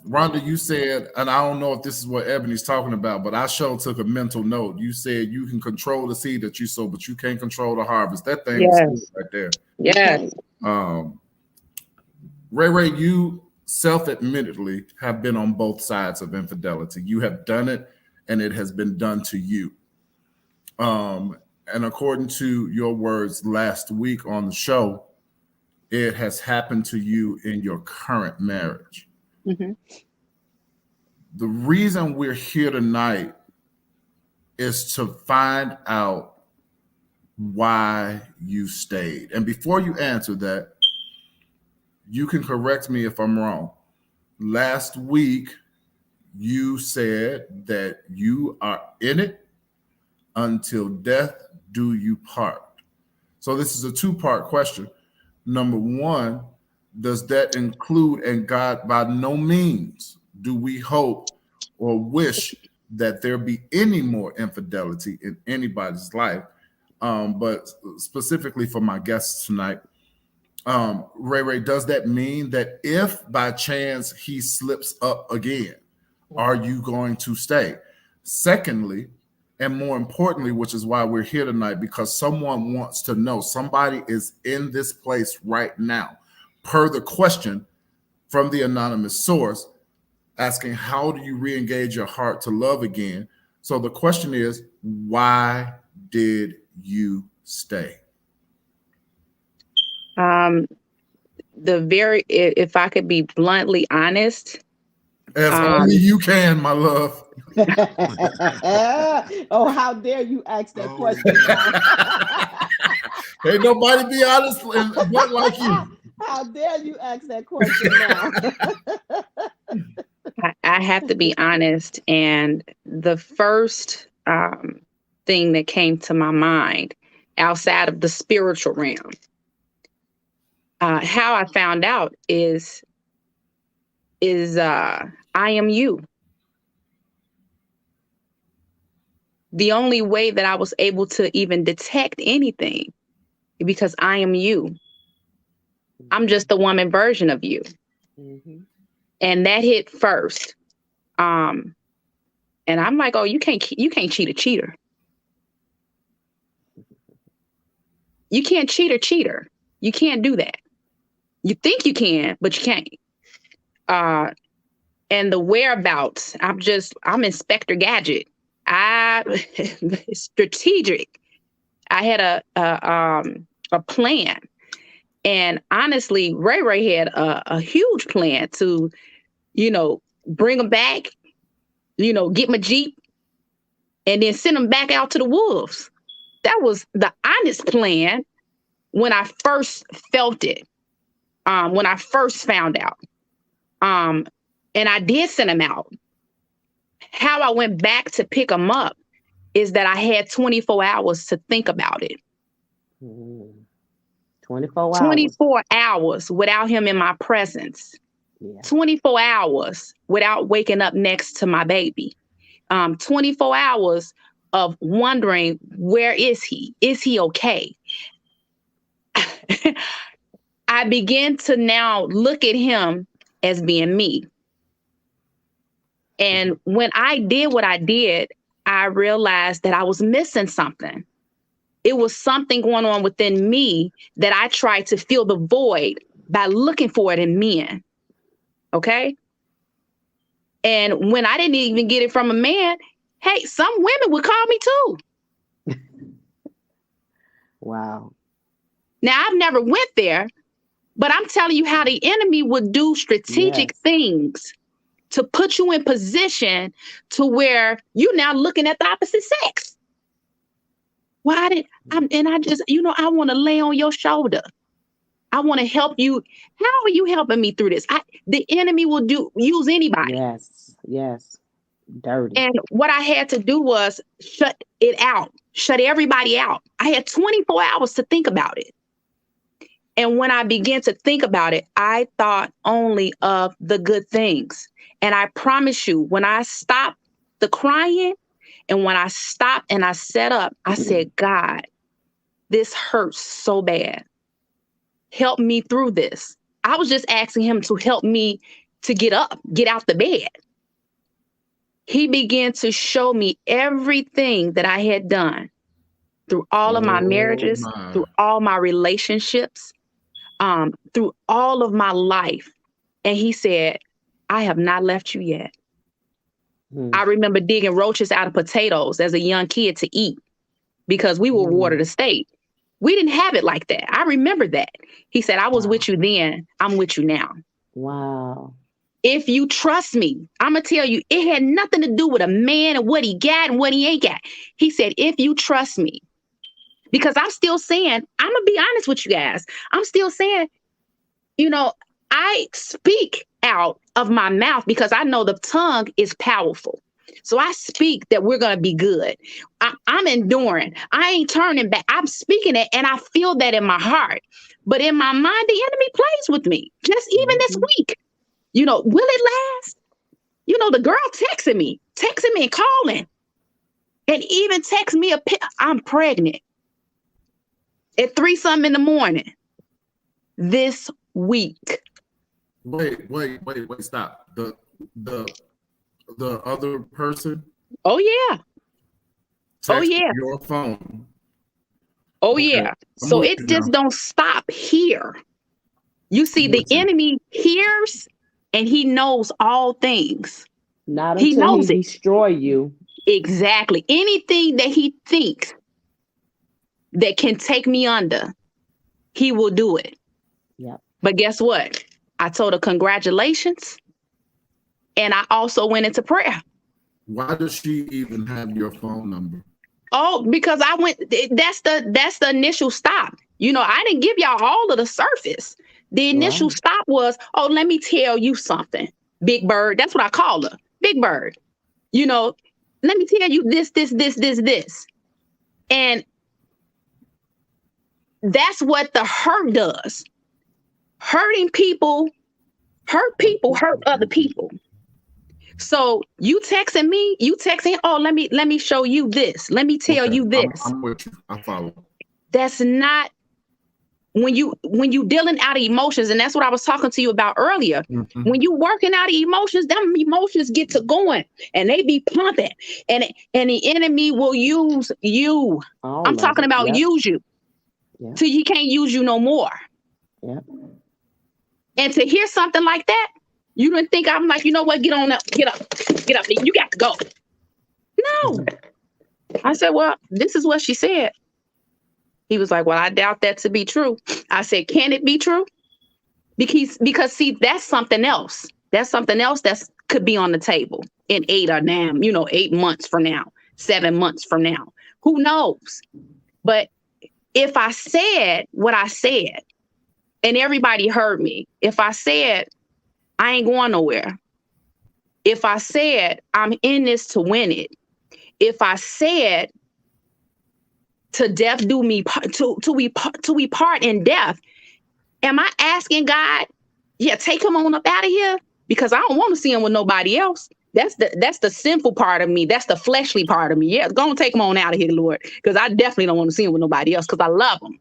B: Rhonda, you said, and I don't know if this is what Ebony's talking about, but I sure took a mental note. You said you can control the seed that you sow, but you can't control the harvest. That thing was right there.
D: Yes.
B: Ray, you self-admittedly have been on both sides of infidelity. You have done it, and it has been done to you. And according to your words last week on the show, it has happened to you in your current marriage.
D: Mm-hmm.
B: The reason we're here tonight is to find out why you stayed. And before you answer that, you can correct me if I'm wrong. Last week, you said that you are in it until death do you part. So this is a two-part question. Number one, does that include, and God, by no means do we hope or wish that there be any more infidelity in anybody's life, but specifically for my guests tonight, Ray, does that mean that if by chance he slips up again, are you going to stay? Secondly, and more importantly, which is why we're here tonight, because someone wants to know, somebody is in this place right now, per the question from the anonymous source, asking, how do you re-engage your heart to love again? So the question is, why did you stay?
D: If I could be bluntly honest.
B: As only you can, my love.
A: Oh, how dare you ask that question now?
B: Ain't nobody be honest and blunt like you.
A: How dare you ask that question now?
D: I have to be honest. And the first thing that came to my mind outside of the spiritual realm, how I found out is I am you. The only way that I was able to even detect anything is because I am you. I'm just the woman version of you. Mm-hmm. And that hit first. And I'm like, oh, you can't cheat a cheater. You can't cheat a cheater. You can't do that. You think you can, but you can't. And the whereabouts, I'm Inspector Gadget. Strategic. I had a plan. And honestly, Ray had a huge plan to, bring him back, get my Jeep, and then send him back out to the wolves. That was the honest plan when I first felt it, when I first found out. And I did send him out. How I went back to pick him up is that I had 24 hours to think about it.
A: 24 hours.
D: 24 hours without him in my presence. Yeah. 24 hours without waking up next to my baby. 24 hours of wondering, where is he? Is he okay? I began to now look at him as being me. And when I did what I did, I realized that I was missing something. It was something going on within me that I tried to fill the void by looking for it in men. Okay? And when I didn't even get it from a man, hey, some women would call me too.
A: Wow.
D: Now, I've never went there, but I'm telling you how the enemy would do strategic things to put you in position to where you're now looking at the opposite sex. I want to lay on your shoulder. I want to help you. How are you helping me through this? The enemy will use anybody.
A: Yes. Dirty.
D: And what I had to do was shut it out, shut everybody out. I had 24 hours to think about it. And when I began to think about it, I thought only of the good things. And I promise you, when I stopped the crying And when I stopped and I sat up, I said, God, this hurts so bad. Help me through this. I was just asking him to help me to get up, get out the bed. He began to show me everything that I had done through all of my marriages, through all my relationships, through all of my life. And he said, I have not left you yet. I remember digging roaches out of potatoes as a young kid to eat because we were watered estate. We didn't have it like that. I remember that. He said, I was with you then. I'm with you now.
A: Wow.
D: If you trust me, I'm going to tell you, it had nothing to do with a man and what he got and what he ain't got. He said, if you trust me, because I'm still saying, I'm going to be honest with you guys. I'm still saying, you know, I speak out of my mouth because I know the tongue is powerful. So I speak that we're going to be good. I'm enduring. I ain't turning back. I'm speaking it and I feel that in my heart. But in my mind, the enemy plays with me. Just even this week. You know, will it last? You know, the girl texting me and calling. And even text me I'm pregnant at 3-something in the morning this week.
B: Wait, stop. The other person?
D: Oh, yeah.
B: Your phone.
D: Oh, yeah. So it just don't stop here. You see, the enemy hears and he knows all things.
A: Not
D: he
A: until
D: knows
A: he
D: it.
A: destroy you.
D: Exactly. Anything that he thinks that can take me under, he will do it.
A: Yep.
D: But guess what? I told her congratulations. And I also went into prayer.
B: Why does she even have your phone number?
D: Oh, because that's the initial stop. You know, I didn't give y'all all of the surface. The initial stop was, oh, let me tell you something, Big Bird. That's what I call her, Big Bird. You know, let me tell you this. And that's what the hurt does. Hurting people, hurt other people. So you texting, oh, let me show you this. Let me tell you this.
B: I'm with you. I follow.
D: That's not when you dealing out of emotions, and that's what I was talking to you about earlier. Mm-hmm. When you working out of emotions, them emotions get to going and they be pumping, and the enemy will use you. I'm talking about use you till he can't use you no more.
A: Yep.
D: And to hear something like that, you didn't think I'm like, you know what? Get on up, get up. You got to go. No. Mm-hmm. I said, well, this is what she said. He was like, well, I doubt that to be true. I said, can it be true? Because see, that's something else. That's something else that could be on the table in 8 months from now, 7 months from now. Who knows? But if I said what I said, and everybody heard me, if I said, I ain't going nowhere. If I said, I'm in this to win it. If I said, to death do me till we part in death. Am I asking God, take him on up out of here? Because I don't want to see him with nobody else. That's the sinful part of me. That's the fleshly part of me. Yeah, go and take him on out of here, Lord. Because I definitely don't want to see him with nobody else because I love him.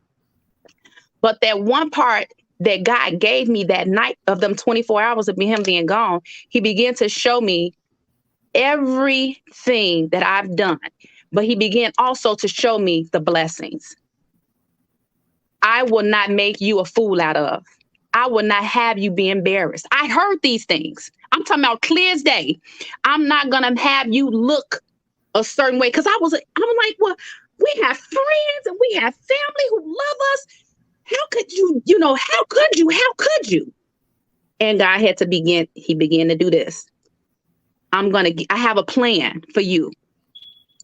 D: But that one part that God gave me that night of them 24 hours of him being gone, he began to show me everything that I've done. But he began also to show me the blessings. I will not make you a fool out of. I will not have you be embarrassed. I heard these things. I'm talking about clear as day. I'm not going to have you look a certain way. Because I'm like, well, we have friends and we have family who love us. How could you, how could you? And God had to he began to do this. I have a plan for you.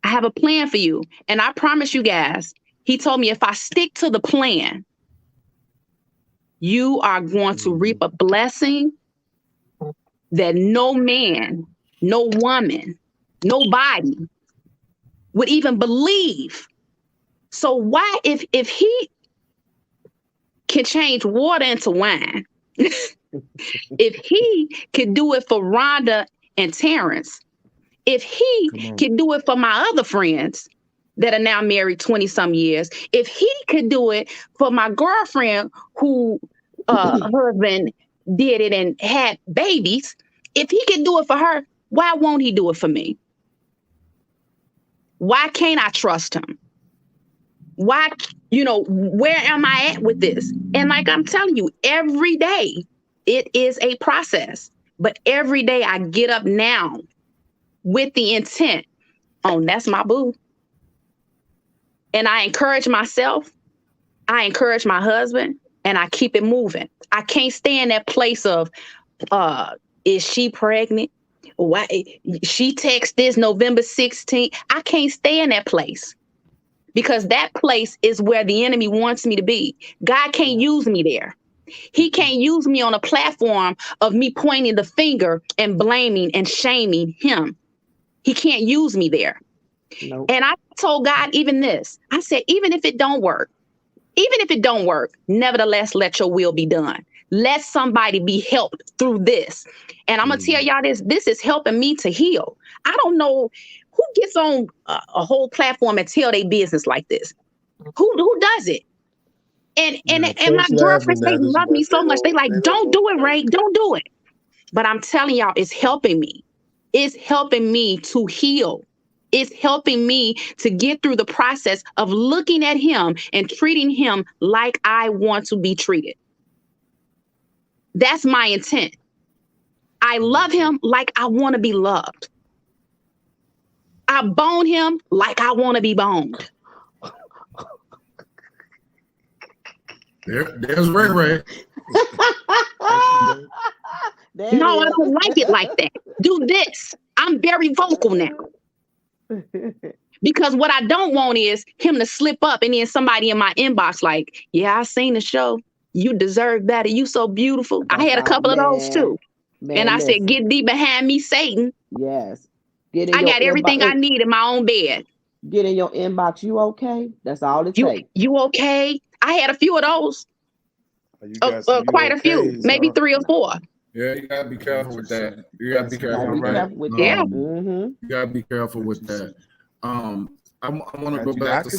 D: I have a plan for you. And I promise you guys, he told me if I stick to the plan, you are going to reap a blessing that no man, no woman, nobody would even believe. So why, if he can change water into wine, if he could do it for Rhonda and Terrance, If he can do it for my other friends that are now married 20 some years, if he could do it for my girlfriend who husband did it and had babies, if he can do it for her, why won't he do it for me? Why can't I trust him? Why, where am I at with this? And like I'm telling you, every day it is a process, but every day I get up now with the intent on that's my boo. And I encourage myself, I encourage my husband, and I keep it moving. I can't stay in that place of, is she pregnant? Why she text this November 16th? I can't stay in that place because that place is where the enemy wants me to be. God can't use me there. He can't use me on a platform of me pointing the finger and blaming and shaming him. He can't use me there.
A: Nope.
D: And I told God even this. I said, even if it don't work, nevertheless, let your will be done. Let somebody be helped through this. And I'm going to tell y'all this is helping me to heal. I don't know who gets on a whole platform and tell their business like this. Who does it? And my girlfriends, they love me so much. They like, don't do it, Ray. Don't do it. But I'm telling y'all, it's helping me. It's helping me to heal. It's helping me to get through the process of looking at him and treating him like I want to be treated. That's my intent. I love him like I want to be loved. I bone him like I want to be boned.
B: There's Ray Ray.
D: No, I don't like it like that. Do this. I'm very vocal now. Because what I don't want is him to slip up and then somebody in my inbox like, yeah, I seen the show. You deserve better. You so beautiful. I had a couple of those too. And I said, get thee behind me, Satan.
A: Yes.
D: I got everything I need in my own bed.
A: Get in your inbox. You okay? That's all it takes.
D: You okay? I had a few of those. Quite a few, maybe 3 or 4.
B: Yeah, you gotta be careful with that. You gotta be careful with that.
D: Yeah.
B: You gotta be careful with that. I want to go back to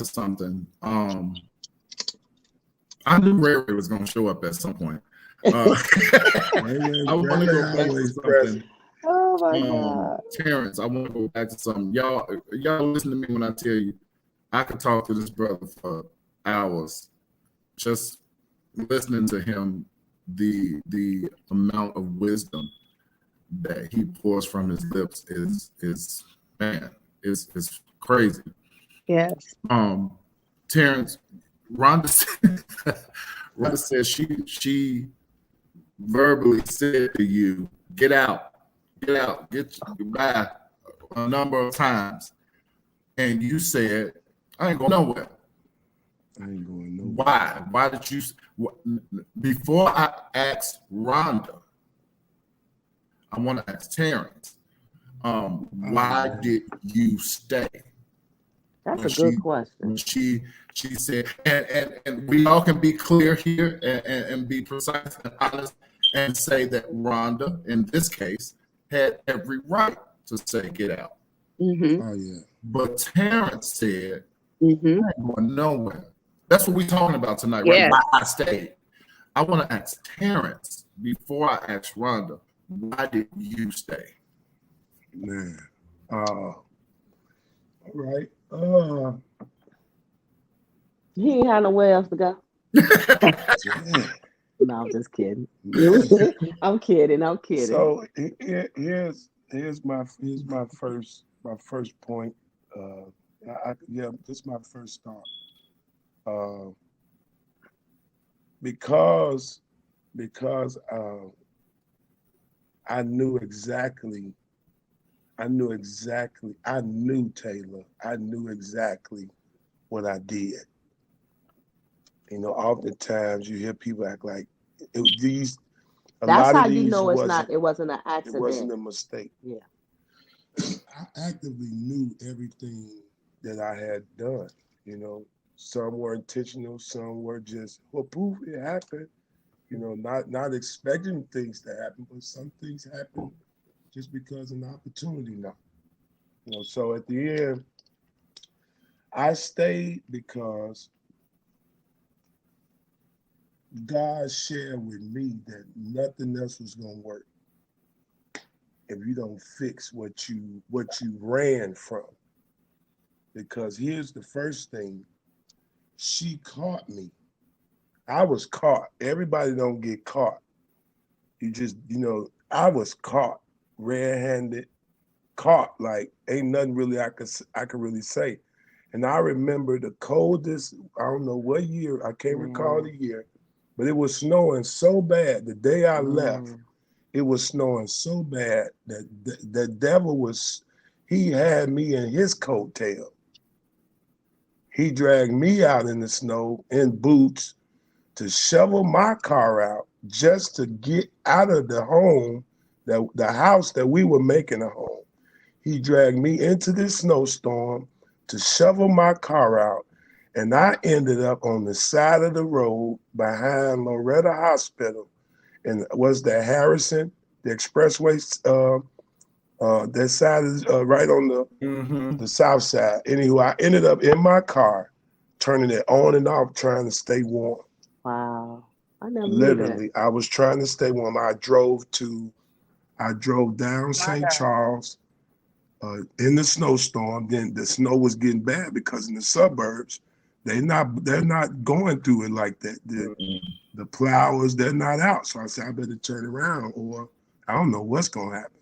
B: something. I knew Ray Ray was going to show up at some point. I want to go back to something.
A: Oh my God,
B: Terrance, I want to go back to something. Y'all listen to me when I tell you, I could talk to this brother for hours, just listening to him. The amount of wisdom that he pours from his lips is crazy.
D: Yes.
B: Terrance, Rhonda said she verbally said to you, get out, get back a number of times. And you said, I ain't going nowhere. Why? Why did you? Before I ask Rhonda, I want to ask Terrance. Why did you stay?
A: That's a good question.
B: She said, and we all can be clear here and be precise and honest and say that Rhonda, in this case, had every right to say get out.
D: Mm-hmm.
C: Oh yeah.
B: But Terrance said,
D: mm-hmm.
B: I ain't going nowhere. That's what we're talking about tonight,
D: Yeah.
B: right? Why I stayed. I want to ask Terrance before I ask Rhonda, why did you stay?
C: Man. All right.
A: He ain't had nowhere else to go.
C: Yeah.
A: No, I'm just kidding. I'm kidding.
C: So here's my first point. This is my first thought. Because I knew exactly, Taylor. I knew exactly what I did. You know, oftentimes you hear people act like these.
A: That's how you know it wasn't an accident.
C: It wasn't a mistake.
A: Yeah.
C: I actively knew everything that I had done. You know, some were intentional, some were just, well, poof, it happened. You know, not expecting things to happen, but some things happen just because of an opportunity now. So at the end, I stayed because God shared with me that nothing else was gonna work if you don't fix what you ran from. Because here's the first thing, she caught me. I was caught. Everybody don't get caught. I was caught, red-handed, caught. Like ain't nothing really I could really say. And I remember the coldest, I don't know what year, I can't recall the year, but it was snowing so bad. The day I left, it was snowing so bad that the devil he had me in his coattail. He dragged me out in the snow in boots to shovel my car out just to get out of the house that we were making a home. He dragged me into this snowstorm to shovel my car out, and I ended up on the side of the road behind Loretta Hospital, and was that Harrison, the expressway, that side is right on the south side. Anywho, I ended up in my car, turning it on and off, trying to stay warm.
A: Wow. I never knew that.
C: Literally, I was trying to stay warm. I drove down St. Charles in the snowstorm. Then the snow was getting bad because in the suburbs, they're not going through it like that. The plowers, they're not out. So I said, I better turn around or I don't know what's going to happen.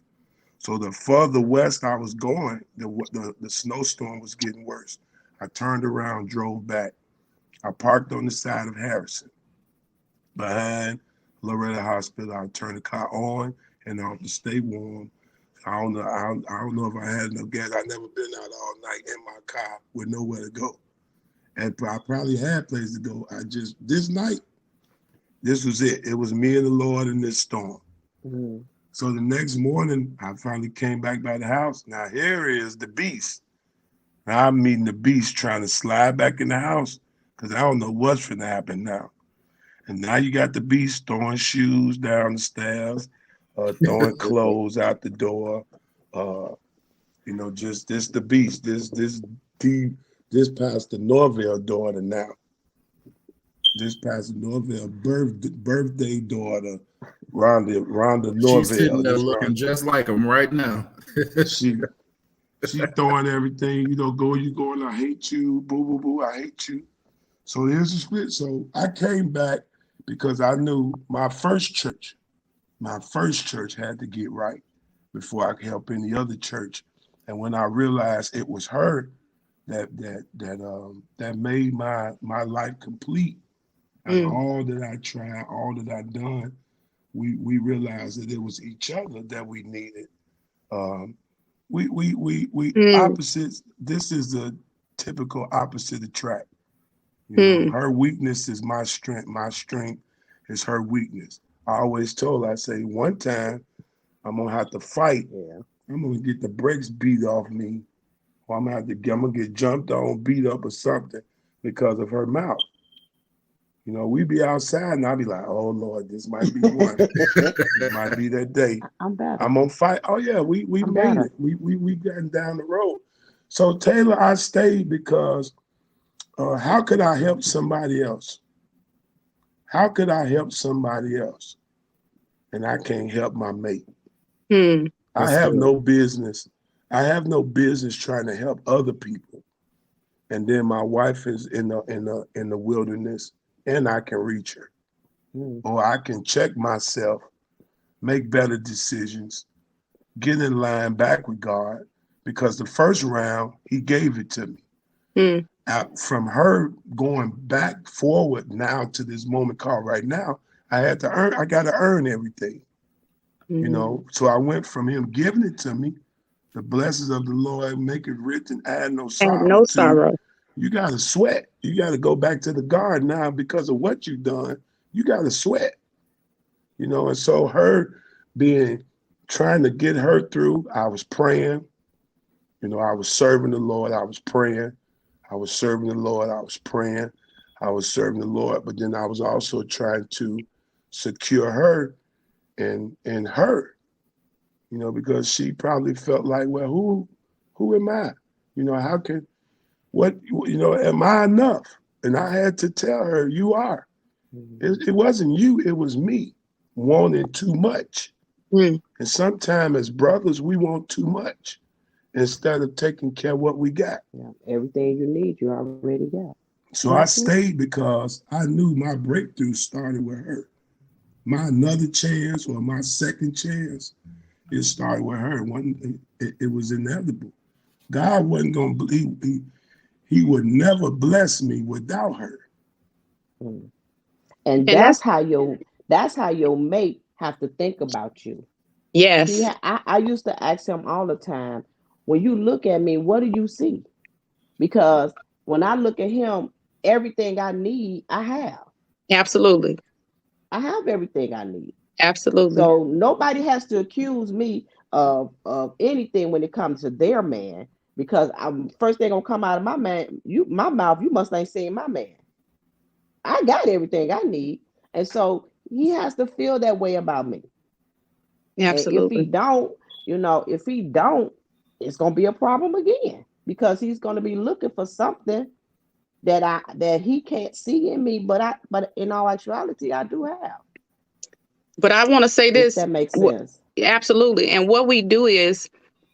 C: So the further west I was going, the snowstorm was getting worse. I turned around, drove back. I parked on the side of Harrison behind Loretta Hospital. I turned the car on and off to stay warm. I don't know if I had enough gas. I've never been out all night in my car with nowhere to go. And I probably had places to go. This night, this was it. It was me and the Lord in this storm.
A: Mm-hmm.
C: So the next morning, I finally came back by the house. Now here is the beast. Now I'm meeting the beast trying to slide back in the house because I don't know what's going to happen now. And now you got the beast throwing shoes down the stairs, throwing clothes out the door. Just this the beast. This Pastor Norville daughter now. This Pastor Norville birthday daughter, Rhonda Norville.
B: She's sitting there looking just like him right now.
C: She throwing everything, going, I hate you, boo, boo, boo, I hate you. So here's the split. So I came back because I knew my first church had to get right before I could help any other church. And when I realized it was her that made my life complete, and all that I tried, all that I done, we realized that it was each other that we needed. We opposites. This is the typical opposite attract. Her weakness is my strength. My strength is her weakness. I always told her, I say, one time I'm gonna have to fight.
A: Yeah.
C: I'm gonna get the brakes beat off me, or I'm gonna get jumped on, beat up, or something because of her mouth. We be outside and I'll be like, oh Lord, this might be one. It might be that day.
A: I'm better.
C: I'm gonna fight. Oh yeah, we made it. We gotten down the road. So Taylor, I stayed because how could I help somebody else? How could I help somebody else? And I can't help my mate. I have no business. I have no business trying to help other people. And then my wife is in the wilderness and I can reach her. Or I can check myself, make better decisions, get in line back with God, because the first round, he gave it to me. From her going back forward now to this moment called right now, I got to earn everything. So I went from him giving it to me, the blessings of the Lord make it rich and add no sorrow. You got to sweat. You got to go back to the guard now because of what you've done. You got to sweat, and so her trying to get her through, I was praying, I was serving the Lord. I was praying. I was serving the Lord. I was praying. I was serving the Lord. But then I was also trying to secure her and her. you know, because she probably felt like, well, who am I? You know, how can, what, you know, am I enough? And I had to tell her, you are. It wasn't you, it was me wanting too much. And sometimes as brothers, we want too much instead of taking care of what we got.
A: Yeah. Everything you need, you already got.
C: So I stayed because I knew my breakthrough started with her. My another chance or my second chance, it started with her. It was inevitable. God wasn't going to believe, he would never bless me without her.
A: And that's how your mate have to think about you.
D: Yes.
A: See, I used to ask him all the time, when you look at me, what do you see? Because when I look at him, everything I need, I have.
D: Absolutely.
A: I have everything I need.
D: Absolutely.
A: So nobody has to accuse me of anything when it comes to their man, because first thing gonna come out of my mouth, you must ain't seen my man. I got everything I need. And so he has to feel that way about me.
D: Absolutely.
A: And if he don't, it's gonna be a problem again, because he's gonna be looking for something that he can't see in me, but in all actuality, I do have.
D: But I want to say this.
A: If that makes sense.
D: Absolutely. And what we do is,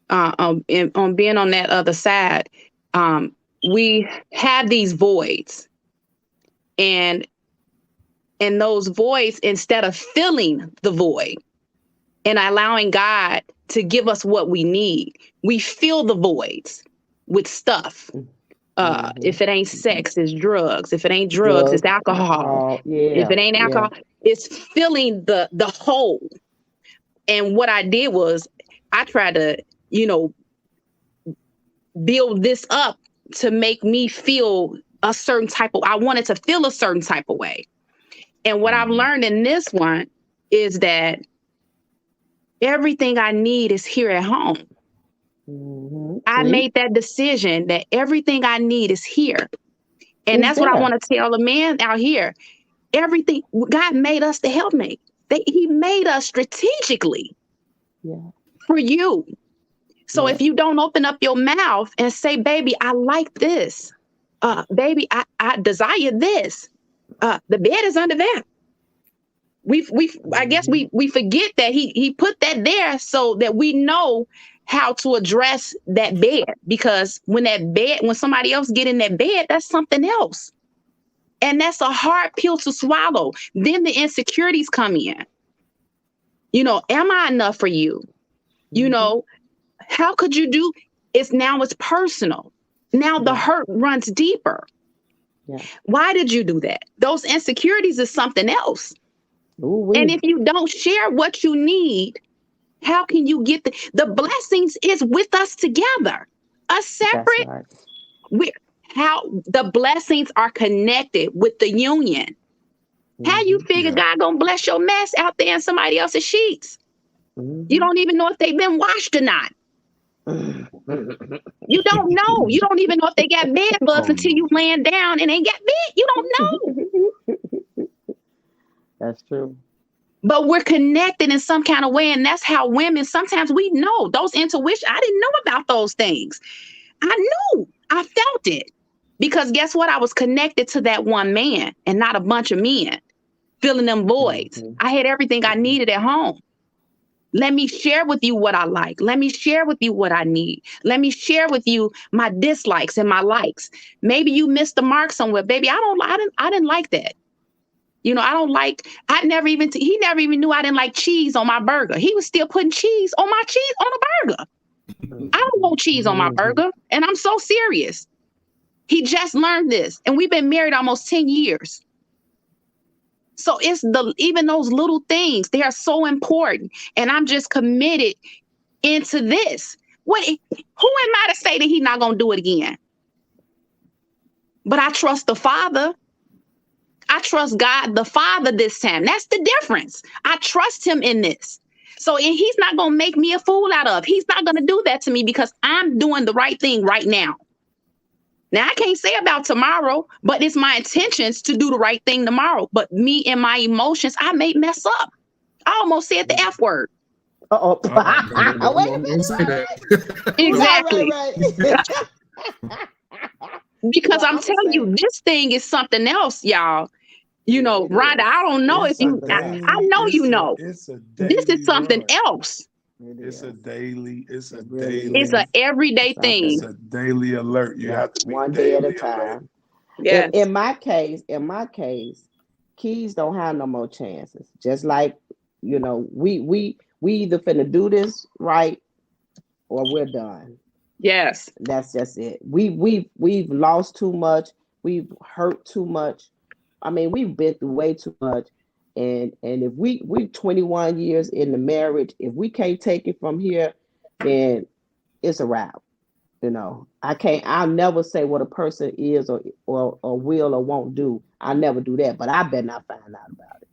D: on being on that other side, we have these voids, and those voids, instead of filling the void and allowing God to give us what we need, we fill the voids with stuff. If it ain't sex, it's drugs. If it ain't drugs, it's alcohol. If it ain't alcohol, it's filling the hole. And what I did was I tried to, build this up to make me feel a certain type of, I wanted to feel a certain type of way. And what I've learned in this one is that everything I need is here at home. I made that decision that everything I need is here. And that's what I want to tell the man out here. Everything, God made us the helpmate. He made us strategically for you. So if you don't open up your mouth and say, baby, I like this. Baby, I desire this. The bed is under there. I guess we forget that he put that there so that we know how to address that bed, because when somebody else get in that bed, that's something else. And that's a hard pill to swallow. Then the insecurities come in. Am I enough for you? How could you do it's personal. Now the hurt runs deeper. Why did you do that? Those insecurities is something else. And if you don't share what you need, how can you get the blessings is with us together? A separate, how the blessings are connected with the union. How you figure God gonna bless your mess out there in somebody else's sheets? You don't even know if they've been washed or not. You don't know. You don't even know if they got bed bugs until you laying down and ain't got bed. You don't know.
A: That's true.
D: But we're connected in some kind of way. And that's how women, sometimes we know those intuition. I didn't know about those things. I knew. I felt it. Because guess what? I was connected to that one man and not a bunch of men filling them voids. I had everything I needed at home. Let me share with you what I like. Let me share with you what I need. Let me share with you my dislikes and my likes. Maybe you missed the mark somewhere, baby. I didn't like that. He never even knew I didn't like cheese on my burger. He was still putting cheese on the burger. I don't want cheese on my burger. And I'm so serious. He just learned this. And we've been married almost 10 years. So it's even those little things, they are so important. And I'm just committed into this. Who am I to say that he's not going to do it again? But I trust the Father. I trust God, the Father, this time. That's the difference. I trust him in this. So he's not going to make me a fool out of. He's not going to do that to me because I'm doing the right thing right now. Now, I can't say about tomorrow, but it's my intentions to do the right thing tomorrow. But me and my emotions, I may mess up. I almost said the F word.
A: Oh,
B: Wait a minute.
A: Don't
B: Say that.
D: Exactly.
A: Right.
D: Because
A: Well,
D: I'm telling you, this thing is something else, y'all. You know,
A: it
D: Rhonda,
A: is.
D: I don't know if
C: It's a
D: you,
A: Something
D: I,
A: else.
D: I know you know.
C: it's a
D: This is
C: daily
D: something
C: run.
D: else.
A: It
C: It's
A: is.
C: a daily, it's a
A: It really
D: It's
C: daily,
D: an
A: is.
D: everyday
A: It's something
C: it's
D: thing.
A: else.
C: a daily alert. You
A: Yeah.
C: have to be
A: One day at a
C: daily alert.
A: time.
D: Yes.
A: In my case, Keys don't have no more chances. Just like, we either finna do this right or we're done.
D: Yes.
A: That's just it. We've lost too much. We've hurt too much. I mean, we've been through way too much. And if we 21 years in the marriage, if we can't take it from here, then it's a wrap. I can't. I'll never say what a person is or will or won't do. I never do that. But I better not find out about it.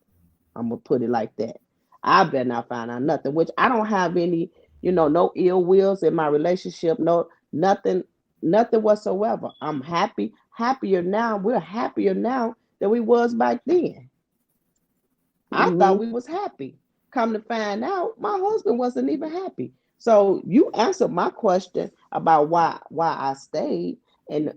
A: I'm gonna put it like that. I better not find out nothing. Which I don't have any, no ill wills in my relationship. No, nothing, nothing whatsoever. I'm happier now. We're happier now than we was back then. I
D: Hmm.
A: thought we was happy. Come to find out, my husband wasn't even happy. So you answered my question about why I stayed, and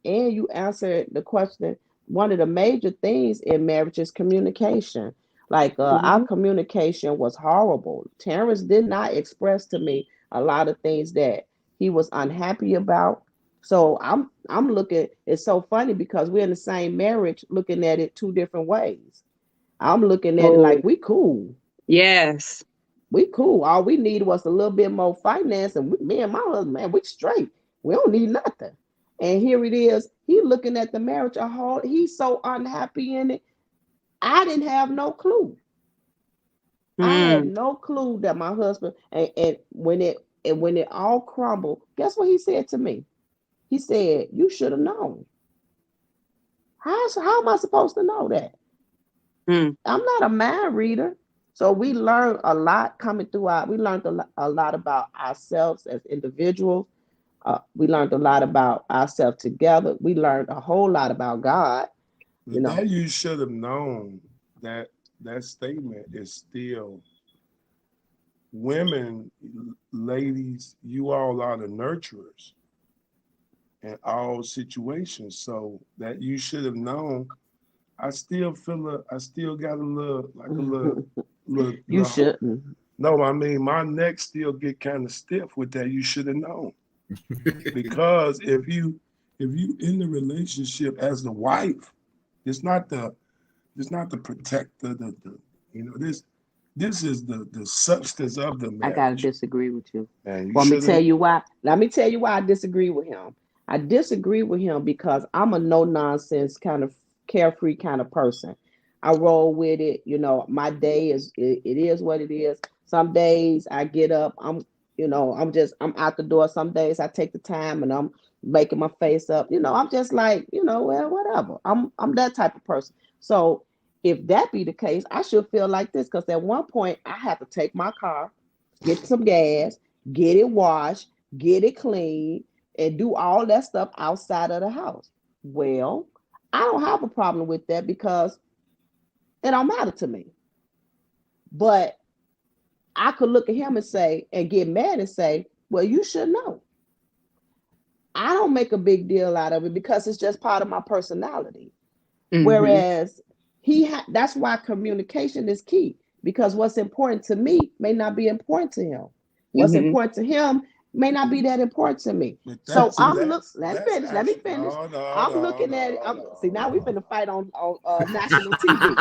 A: you answered the question. One of the major things in marriage is communication. Like our
D: Hmm.
A: communication was horrible. Terrence did not express to me a lot of things that he was unhappy about. So I'm looking. It's so funny because we're in the same marriage, looking at it two different ways. I'm looking at it
D: Oh,
A: like we cool.
D: yes.
A: We cool. All we need was a little bit more finance, and me and my husband, man, we straight. We don't need nothing. And here it is. He looking at the marriage a whole. He's so unhappy in it. I didn't have no clue. I had
D: Mm.
A: no clue that my husband and when it all crumbled, guess what he said to me? He said, "You should have known." How am I supposed to know that?
D: Mm.
A: I'm not a mind reader. So we learned a lot coming through we learned a lot about ourselves as individuals. We learned a lot about ourselves together. We learned a whole lot about God, you
C: But
A: know.
C: that you should have known that that statement is still women, ladies, you all are the nurturers in all situations. So that you should have known. I still got a little, like a
A: You
C: little.
A: shouldn't.
C: No, I mean my neck still get kind of stiff with that. You should have known because if you in the relationship as the wife, it's not the protector, this is the substance of the
A: I gotta
C: marriage.
A: disagree with you.
C: And you
A: Well, let me
C: should
A: tell
C: have.
A: you why. Let me tell you why I disagree with him. I disagree with him because I'm a no nonsense kind of carefree kind of person. I roll with it. My day it is what it is. Some days I get up, I'm out the door. Some days I take the time and I'm making my face up. I'm just like, well, whatever. I'm that type of person. So if that be the case, I should feel like this because at one point I had to take my car, get some gas, get it washed, get it clean, and do all that stuff outside of the house. Well, I don't have a problem with that because it don't matter to me. But I could look at him and say, and get mad and say, well, you should know. I don't make a big deal out of it because it's just part of my personality.
D: Hmm.
A: Whereas that's why communication is key because what's important to me may not be important to him. What's
D: Hmm.
A: important to him may not be that important to me.
C: But
A: So let me
C: that's
A: finish. Let me
C: actually
A: finish.
C: no no
A: I'm
C: no
A: looking at it.
C: no
A: See,
C: no
A: now we
C: no
A: finna fight on national TV.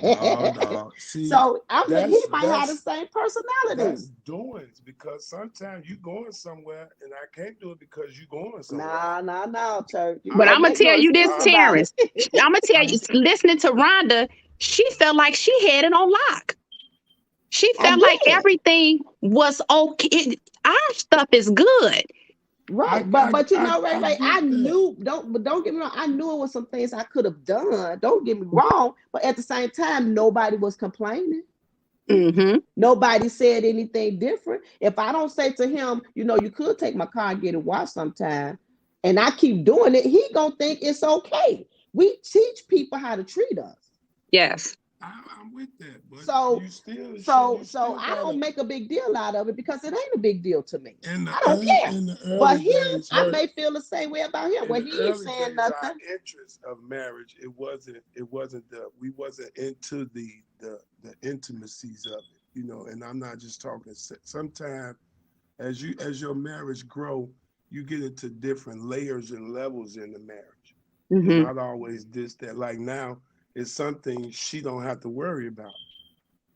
C: no no. See,
A: So I'm look. He
C: that's
A: might have the
C: that's
A: same personality.
C: that's doings because sometimes you going somewhere and I can't do it because you going somewhere.
A: Nah, nah, nah, church. You
D: But
C: I
A: can't
D: I'm gonna
A: make no
D: tell you this,
A: excuse about
D: Terrence.
A: it.
D: I'm gonna tell you.
C: I
D: Listening to Rhonda, she felt like she had it on lock. She
A: I
D: felt like
A: did.
D: everything was okay. Our stuff is good.
A: Right, but Ray,
C: get
A: I
C: that.
A: knew don't get me wrong. I knew it was some things I could have done. Don't get me wrong, but at the same time, nobody was complaining.
D: Hmm.
A: Nobody said anything different. If I don't say to him, you could take my car and get it washed sometime, and I keep doing it, he gonna think it's okay. We teach people how to treat us.
D: Yes.
C: I'm with that, but
A: So
C: you still
A: so I
C: gotta,
A: don't make a big deal out of it because it ain't a big deal to me. I don't
C: early,
A: care.
C: in the
A: But
C: early
A: him,
C: days,
A: I may feel the same way about him.
C: in
A: Well,
C: the
A: he ain't
C: early
A: saying
C: days, our
A: nothing.
C: interest of marriage, we wasn't into the intimacies of it, you know. And I'm not just talking. Sometimes as your marriage grow, you get into different layers and levels in the marriage. It's
D: Mm-hmm.
C: not always this that. Like now, it's something she don't have to worry about.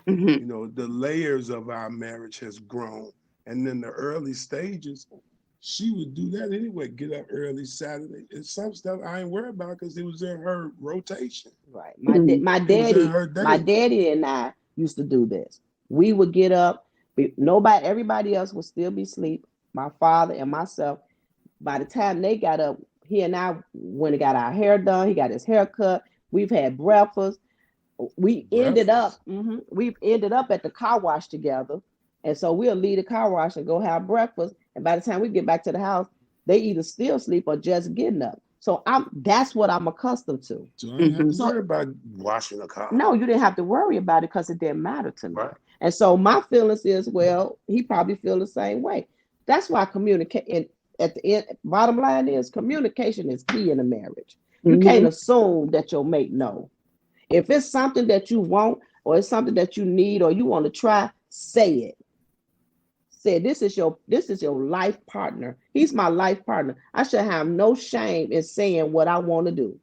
D: Mm-hmm.
C: You know, the layers of our marriage has grown, and in the early stages, she would do that anyway. Get up early Saturday, and some stuff I ain't worried about because it was in her rotation.
A: Right.
D: Mm-hmm.
C: It was in her
A: My
C: day.
A: daddy and I used to do this. We would get up, everybody else would still be asleep. My father and myself. By the time they got up, he and I went and got our hair done. He got his hair cut. We've had breakfast.
C: Breakfast.
A: We've ended up at the car wash together. And so we'll leave the car wash and go have breakfast. And by the time we get back to the house, they either still sleep or just getting up. So that's what I'm accustomed to.
C: So I didn't have
D: Mm-hmm.
C: to
A: So
C: worry about washing a car.
A: no, you didn't have to worry about it because it didn't matter to me.
C: Right.
A: And so my feelings is, well, he probably feel the same way. That's why communicate. At the end, bottom line is communication is key in a marriage. You can't
D: Mm-hmm.
A: assume that your mate know. If it's something that you want or it's something that you need or you want to try, say it. Say this is your life partner. He's my life partner. I should have no shame in saying what I want to do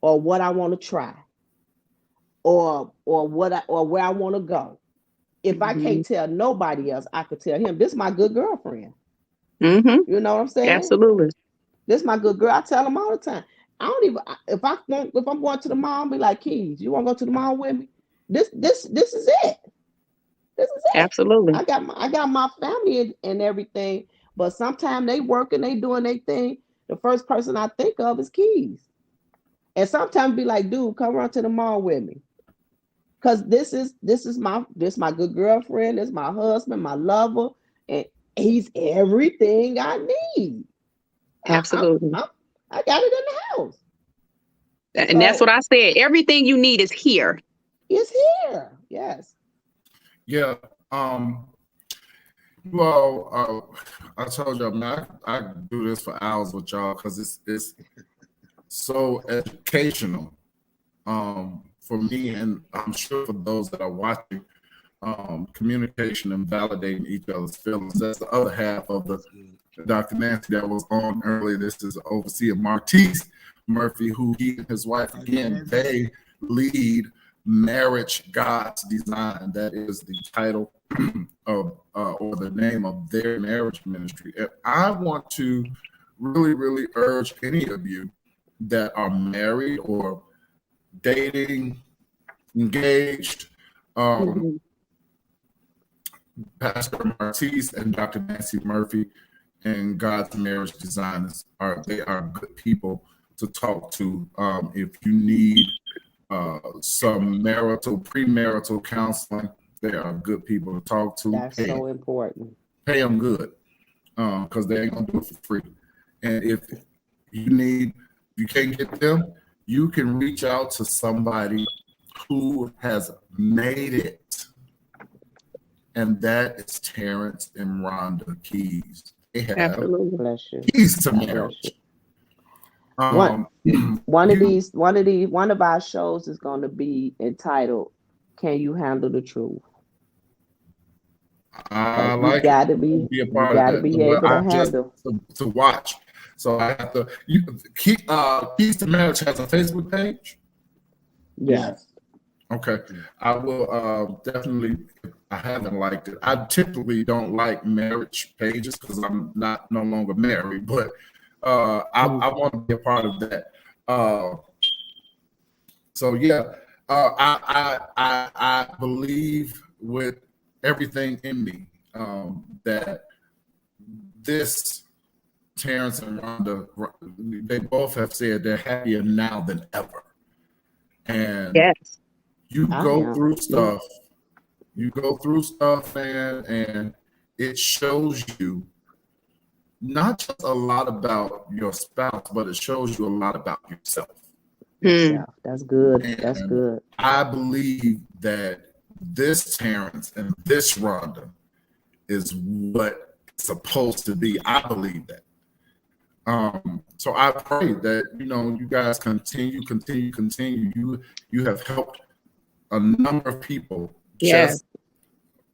A: or what I want to try or where I want to go. If I
D: Mm-hmm.
A: can't tell nobody else, I could tell him this is my good girlfriend.
D: Mm-hmm.
A: You know what I'm saying?
D: Absolutely.
A: This is my good girl. I tell them all the time. I don't even if I'm going to the mall, I'll be like, Keys, you want to go to the mall with me? This is it. This is it.
D: Absolutely.
A: I got my family and everything, but sometimes they working, they doing their thing. The first person I think of is Keys. And sometimes be like, dude, come run to the mall with me. Cause this my good girlfriend, this my husband, my lover, and he's everything I need. I I,
D: Absolutely.
A: I, I got it in the house.
D: And that's what
A: So
D: I said. Everything you need is here.
A: it's here. Yes.
B: Yeah. Well, I told y'all, man, I do this for hours with y'all because it's so educational for me, and I'm sure for those that are watching. Communication and validating each other's feelings. That's the other half of the Dr. Nancy that was on earlier. This is Overseer Martise Murphy, who he and his wife, again, they lead Marriage God's Design. That is the title of or the name of their marriage ministry. And I want to really, really urge any of you that are married or dating, engaged,
D: Mm-hmm.
B: Pastor Martise and Dr. Nancy Murphy and God's Marriage Designers are good people to talk to if you need some premarital counseling. They are good people to talk to.
A: That's so important.
B: Pay them good because they ain't gonna do it for free. And if you can't get them, you can reach out to somebody who has made it. And that is Terrance and Rhonda Keys. They have
D: Absolutely.
A: Bless you.
B: keys to
A: God bless
B: marriage.
A: you. One of our shows is going to be entitled "Can You Handle the Truth?"
B: I
A: Because you
B: like it.
A: got to
B: I'll
A: be
B: be a
A: you
B: part of
A: got to
B: that.
A: be
B: But
A: able to
B: I just
A: handle.
B: to watch. So I have to keep Keys to Marriage has a Facebook page.
A: Yes.
B: Okay. I will definitely I haven't liked it. I typically don't like marriage pages because I'm no longer married, but I want to be a part of that. So yeah, I believe with everything in me that this Terrance and Rhonda, they both have said they're happier now than ever. And
D: Yes.
B: you
A: I
B: go
A: am.
B: through stuff, man, and it shows you not just a lot about your spouse, but it shows you a lot about yourself.
A: yourself. That's good. That's
B: And
A: good.
B: I believe that this Terrance and this Rhonda is what it's supposed to be. I believe that. So I pray that you guys continue. You have helped a number of people.
D: Yes.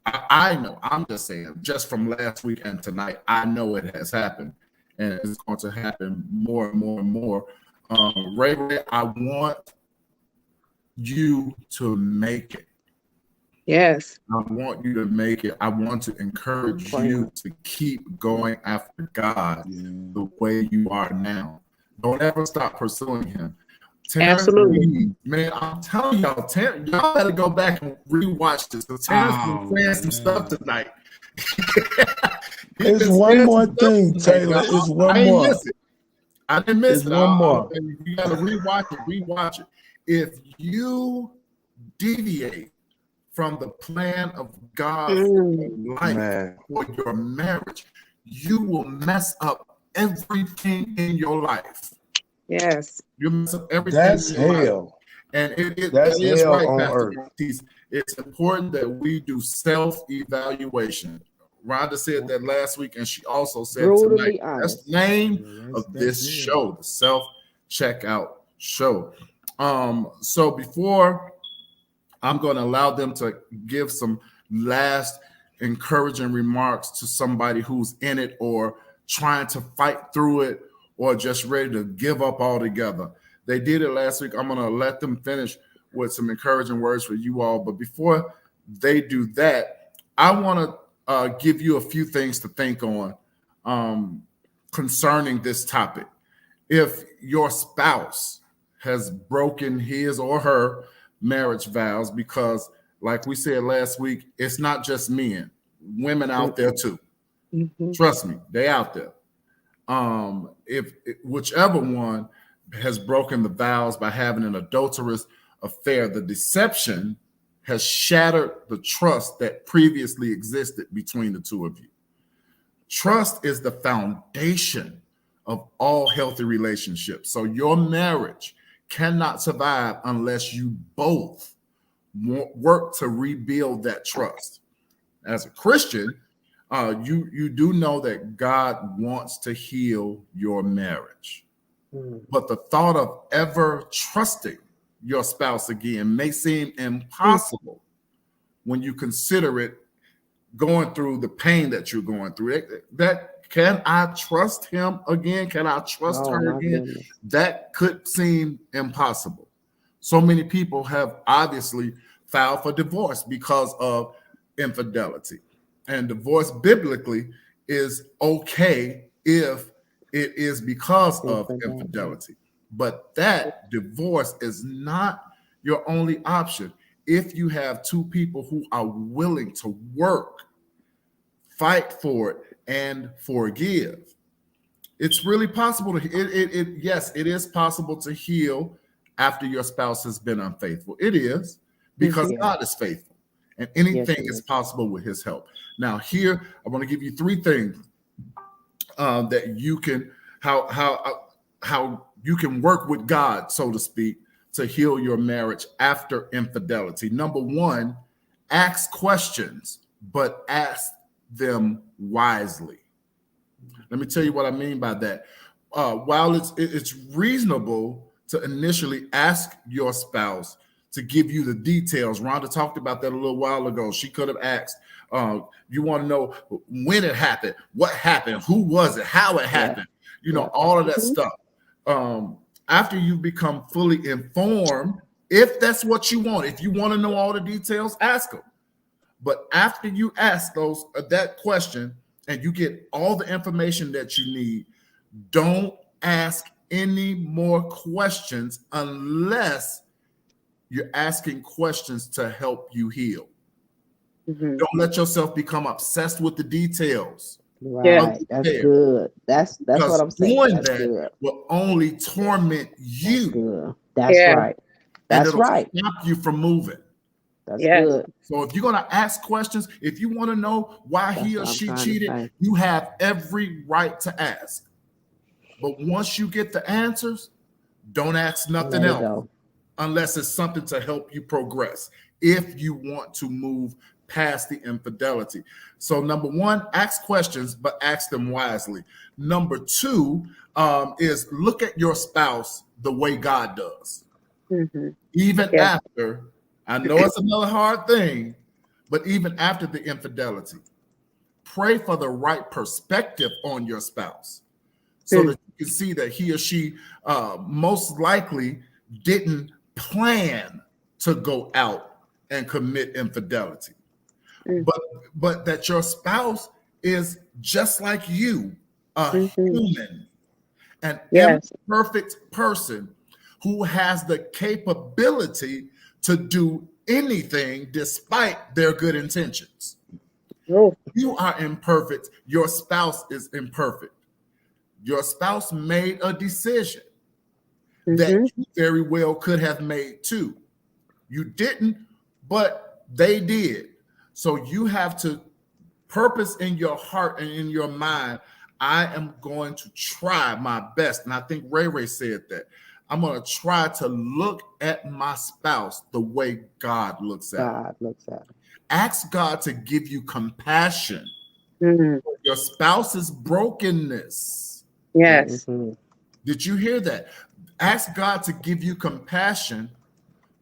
B: I know. I'm just saying, just from last week and tonight, I know it has happened, and it's going to happen more and more and more. Ray, I want you to make it.
D: Yes.
B: I want you to make it. I want to encourage you to keep going after God the way you are now. Don't ever stop pursuing Him. Terrance,
D: Absolutely.
B: man, I'm telling y'all, y'all better go back and rewatch this. Because Terrance been saying some stuff tonight.
C: It's one more thing, Taylor. It's one more.
B: I didn't miss
C: It's
B: it.
C: one more.
B: You got to rewatch it. If you deviate from the plan of God for your life, for your marriage, you will mess up everything in your life.
D: Yes.
B: You mess up everything.
C: That's hell.
B: And
C: that's
B: it is
C: hell
B: right,
C: on
B: Pastor
C: earth.
B: Ortiz. It's important that we do self-evaluation. Rhonda said that last week, and she also said
A: Brutally
B: tonight.
A: honest.
B: That's the name of this show, the Self-Checkout Show. So before I'm going to allow them to give some last encouraging remarks to somebody who's in it or trying to fight through it or just ready to give up altogether. They did it last week. I'm going to let them finish with some encouraging words for you all. But before they do that, I want to give you a few things to think on concerning this topic. If your spouse has broken his or her marriage vows, because like we said last week, it's not just men, women out there too. Trust me, they out there. If whichever one has broken the vows by having an adulterous affair, the deception has shattered the trust that previously existed between the two of you. Trust is the foundation of all healthy relationships. So your marriage cannot survive unless you both work to rebuild that trust. As a Christian, you do know that God wants to heal your marriage. But the thought of ever trusting your spouse again may seem impossible when you consider it going through the pain that you're going through. That can I trust him again? Can I trust her again? Goodness. That could seem impossible. So many people have obviously filed for divorce because of infidelity. And divorce biblically is okay if it is because of infidelity. But that divorce is not your only option. If you have two people who are willing to work, fight for it, and forgive, it's really possible to yes, it is possible to heal after your spouse has been unfaithful. It is, because God is faithful, and anything is possible with his help. Now, here I want to give you three things that you can how you can work with God, so to speak, to heal your marriage after infidelity. Number one, ask questions, but ask them wisely. Let me tell you what I mean by that. While it's reasonable to initially ask your spouse to give you the details, Rhonda talked about that a little while ago. She could have asked, you want to know when it happened, what happened, who was it, how it happened, all of that stuff. After you become fully informed, if that's what you want, if you want to know all the details, ask them. But after you ask that question and you get all the information that you need, don't ask any more questions unless you're asking questions to help you heal. Don't let yourself become obsessed with the details.
A: Right, that's good. That's what I'm saying.
B: Doing
A: that's
B: that
A: good.
B: will only torment you.
A: That's right. That's
B: and it'll stop you from moving.
A: That's good.
B: So if you're going to ask questions, if you want to know why he or she cheated, you have every right to ask. But once you get the answers, Don't ask nothing
A: Let it
B: else
A: go.
B: unless it's something to help you progress. If you want to move past the infidelity. So number one, ask questions, but ask them wisely. Number two is look at your spouse the way God does. Even
D: Yeah.
B: after, I know it's another hard thing, but even after the infidelity, pray for the right perspective on your spouse so that you can see that he or she most likely didn't plan to go out and commit infidelity. But that your spouse is just like you, a human, an
D: Yes.
B: imperfect person who has the capability to do anything despite their good intentions.
D: Oh.
B: You are imperfect. Your spouse is imperfect. Your spouse made a decision that you very well could have made too. You didn't, but they did. So you have to purpose in your heart and in your mind. I am going to try my best. And I think Ray Ray said that. I'm going to try to look at my spouse the way God looks at it.
A: God looks at it.
B: Ask God to give you compassion
D: Mhm.
B: for your spouse's brokenness.
D: Yes.
A: Mhm.
B: Did you hear that? Ask God to give you compassion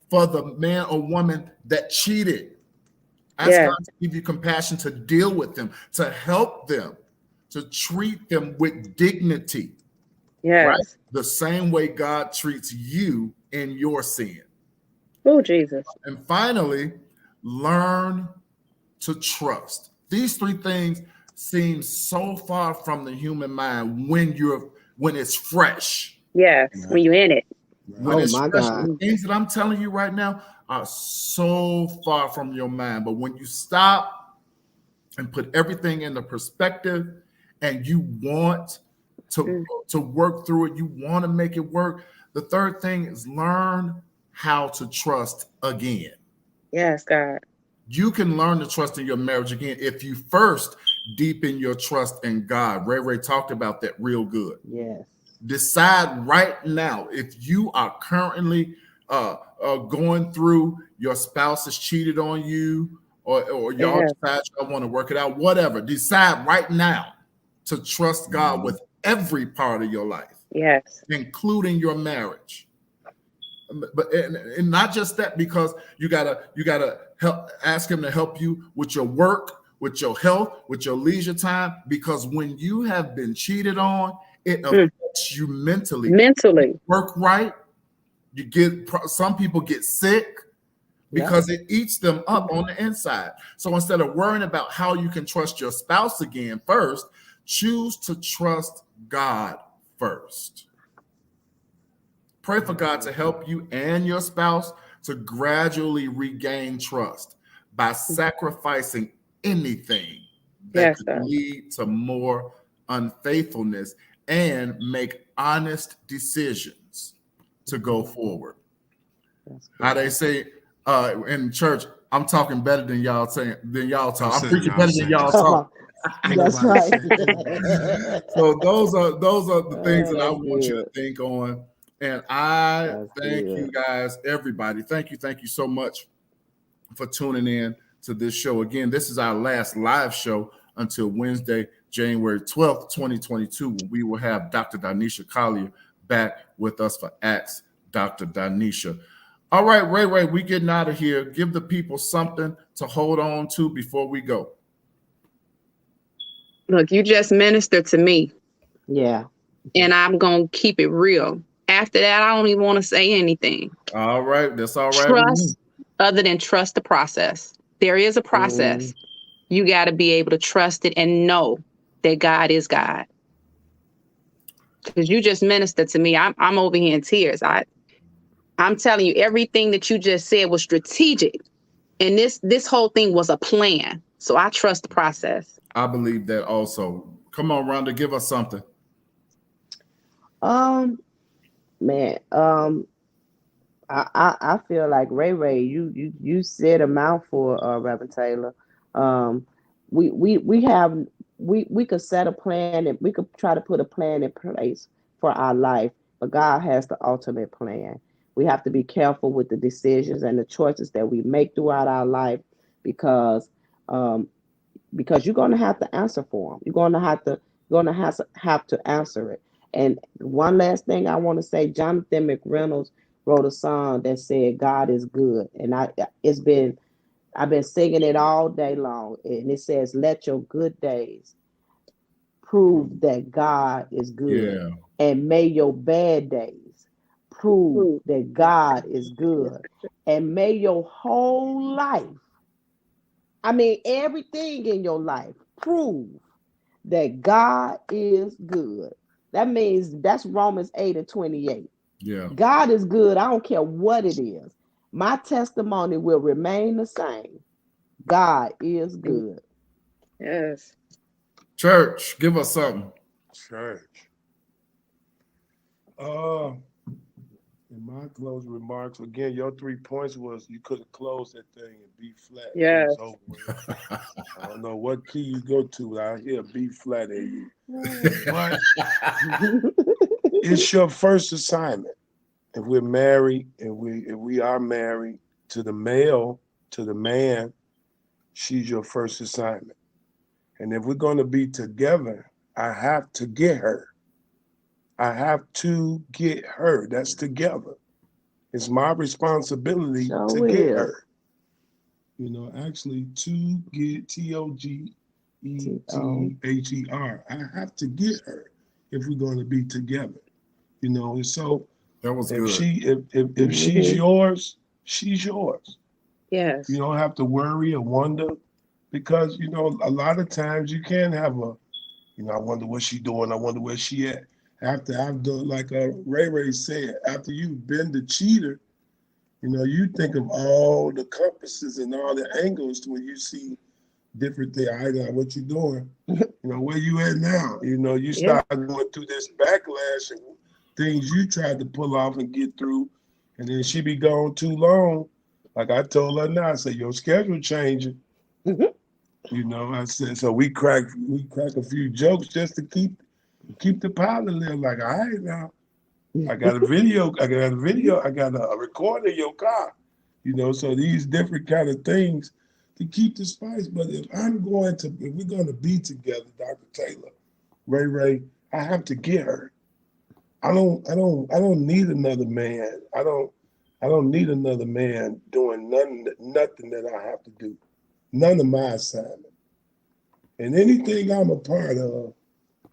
B: for the man or woman that cheated. Ask
D: Yeah.
B: God to give you compassion to deal with them, to help them, to treat them with dignity, right?
D: Yes.
B: The same way God treats you in your sin.
D: Oh, Jesus.
B: And finally, learn to trust. These three things seem so far from the human mind when it's fresh.
D: Yes. When you in it.
B: When
A: Oh
B: it's
A: my
B: fresh,
A: God.
B: the things that I'm telling you right now are so far from your mind. But when you stop and put everything into perspective and you want to work through it, you want to make it work. The third thing is learn how to trust again.
D: Yes, God.
B: You can learn to trust in your marriage again if you first deepen your trust in God. Ray Ray talked about that real good.
A: Yes.
B: Decide right now if you are currently going through your spouse has cheated on you or y'all decide y'all want to work it out, whatever. Decide right now to trust God with every part of your life,
D: Yes.
B: including your marriage. But and not just that, because you gotta help ask him to help you with your work, with your health, with your leisure time, because when you have been cheated on, it affects you mentally.
D: Mentally.
B: Work right, some people get sick because it eats them up on the inside. So instead of worrying about how you can trust your spouse again first, choose to trust God first. Pray for God to help you and your spouse to gradually regain trust by sacrificing anything that could lead to more unfaithfulness and make honest decisions to go forward. How they say in church, I'm talking better than y'all talk. I'm preaching better than y'all talk.
A: That's right.
B: So those are the things that I
A: That's
B: want you to
A: good.
B: think on. And I
A: That's
B: thank
A: good.
B: you guys, everybody. Thank you so much for tuning in to this show. Again, this is our last live show until Wednesday, January 12th, 2022, when we will have Dr. Danisha Collier back with us for Ask Dr. Danisha. All right, Ray, we getting out of here. Give the people something to hold on to before we go.
D: Look, you just ministered to me.
A: Yeah.
D: And I'm going to keep it real. After that, I don't even want to say anything.
B: All right. That's all right.
D: Trust, other than trust the process. There is a process. You got to be able to trust it and know that God is God. Because you just ministered to me. I'm over here in tears. I'm telling you, everything that you just said was strategic. And this whole thing was a plan. So I trust the process.
B: I believe that also. Come on, Rhonda, give us something.
A: Man, I feel like Ray, you said a mouthful, Reverend Taylor. We could set a plan and we could try to put a plan in place for our life. but God has the ultimate plan. We have to be careful with the decisions and the choices that we make throughout our life because um, because you're going to have to answer for them. You're going to have to answer it. And one last thing I want to say, Jonathan McReynolds wrote a song that said God is good, and I've been singing it all day long, and it says, "Let your good days prove that God is good,
B: Yeah.
A: and may your bad days prove that God is good, and may your whole life, I mean everything in your life, prove that God is good." That means that's Romans 8 and 28.
B: Yeah.
A: God is good. I don't care what it is. My testimony will remain the same. God is good.
D: Yes.
B: Church, give us something.
C: Church. In my closing remarks, again, your 3 points was you could have closed that thing in B flat.
D: Yes.
C: It was over with. I don't know what key you go to, but I hear B flat in you. But it's your first assignment. If we're married, if we are married, to the male, to the man, she's your first assignment. And if we're going to be together, I have to get her. I have to get her. That's together. It's my responsibility to get her. You know, actually, to get TOGETHER. I have to get her if we're going to be together. You know, and so
B: That was
C: if
B: good.
C: if she's yours, she's yours.
D: Yes.
C: You don't have to worry or wonder because you know a lot of times you can have a, you know, I wonder what she doing. I wonder where she at. After I've done, like Ray Ray said, after you've been the cheater, you know, you think of all the compasses and all the angles when you see different things. I know what you doing. You know, where you at now? You know, you start going through this backlash and things you tried to pull off and get through, and then she be gone too long. Like I told her now, I said, your schedule changing. You know, I said, so we crack a few jokes just to keep the pilot there. Like, all right now, I got a video, I got a recorder in your car. You know, so these different kind of things to keep the spice. But if we're going to be together, Dr. Taylor, Ray Ray, I have to get her. I don't need another man. I don't need another man doing nothing that I have to do. None of my assignment. And anything I'm a part of,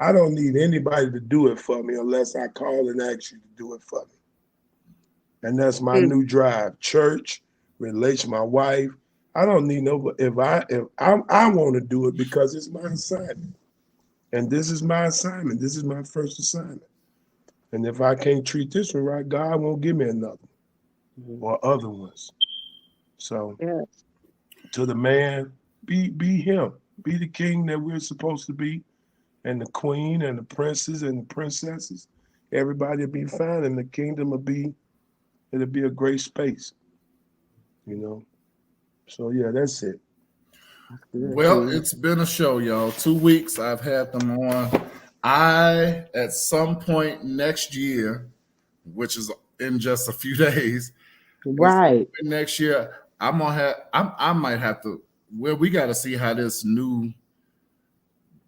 C: I don't need anybody to do it for me unless I call and ask you to do it for me. And that's my new drive. Church, relation, my wife. I don't need nobody. If I want to do it because it's my assignment. And this is my assignment. This is my first assignment. And if I can't treat this one right, God won't give me another or other ones. So to the man, be him. Be the king that we're supposed to be. And the queen and the princes and the princesses. Everybody will be fine and the kingdom it'll be a great space. You know? So yeah, that's it.
B: Well, it's been a show, y'all. 2 weeks I've had them on. At some point next year, which is in just a few days,
A: Right.
B: next year, I might have to. Well, we got to see how this new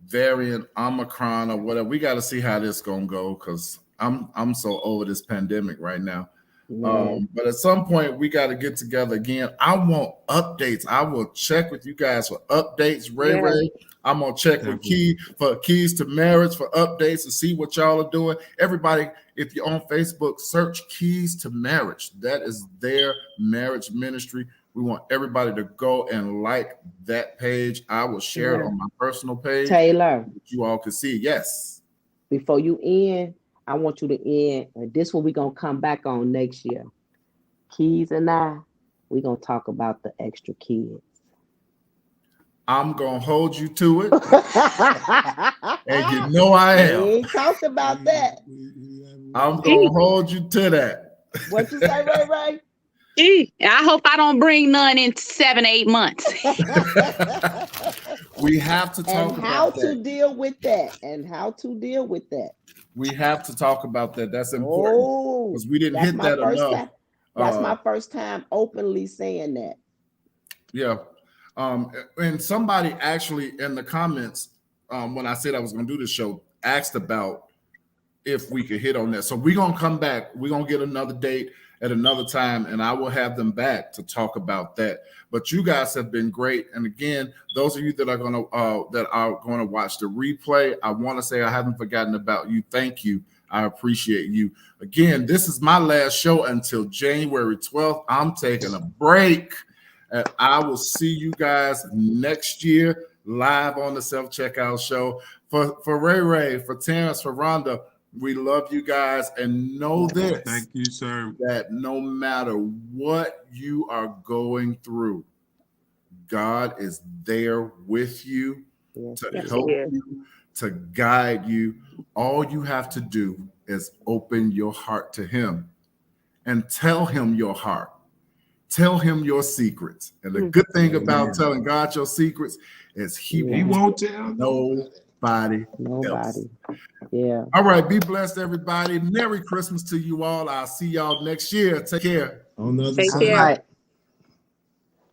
B: variant Omicron or whatever. We got to see how this gonna go because I'm so over this pandemic right now. But at some point we got to get together again. I want updates. I will check with you guys for updates. Ray, I'm gonna check with Keys to Marriage for updates to see what y'all are doing. Everybody, if you're on Facebook, search Keys to Marriage. That is their marriage ministry. We want everybody to go and like that page. I will share it on my personal page.
A: Taylor,
B: you all can see. Yes.
A: Before you end, I want you to end. This one we're going to come back on next year. Keys and we're going to talk about the extra kids.
B: I'm going to hold you to it. And you know I am.
A: We ain't talked about that.
B: I'm going to hold you to that.
A: What you say, Ray Ray?
D: I hope I don't bring none in 7-8 months.
B: We have to talk about
A: how to deal with that. And how to deal with that.
B: We have to talk about that. That's important because we didn't hit that enough.
A: That's my first time openly saying that.
B: Yeah. And somebody actually in the comments, when I said I was going to do this show, asked about if we could hit on that. So we're going to come back. We're going to get another date at another time, and I will have them back to talk about that. But you guys have been great. And again, those of you that are going to watch the replay, I want to say I haven't forgotten about you. Thank you. I appreciate you. Again, this is my last show until January 12th. I'm taking a break. And I will see you guys next year live on the Self-Checkout Show. For Ray, for Terrance, for Rhonda, we love you guys, and know this.
C: Thank you, sir.
B: That no matter what you are going through, God is there with you to help you, to guide you. All you have to do is open your heart to him and tell him your heart. Tell him your secrets. And the good thing about telling God your secrets is he won't tell nobody else.
A: Yeah.
B: All right. Be blessed, everybody. Merry Christmas to you all. I'll see y'all next year. Take care.
C: On the other
D: Take
C: side.
D: care.
A: All right.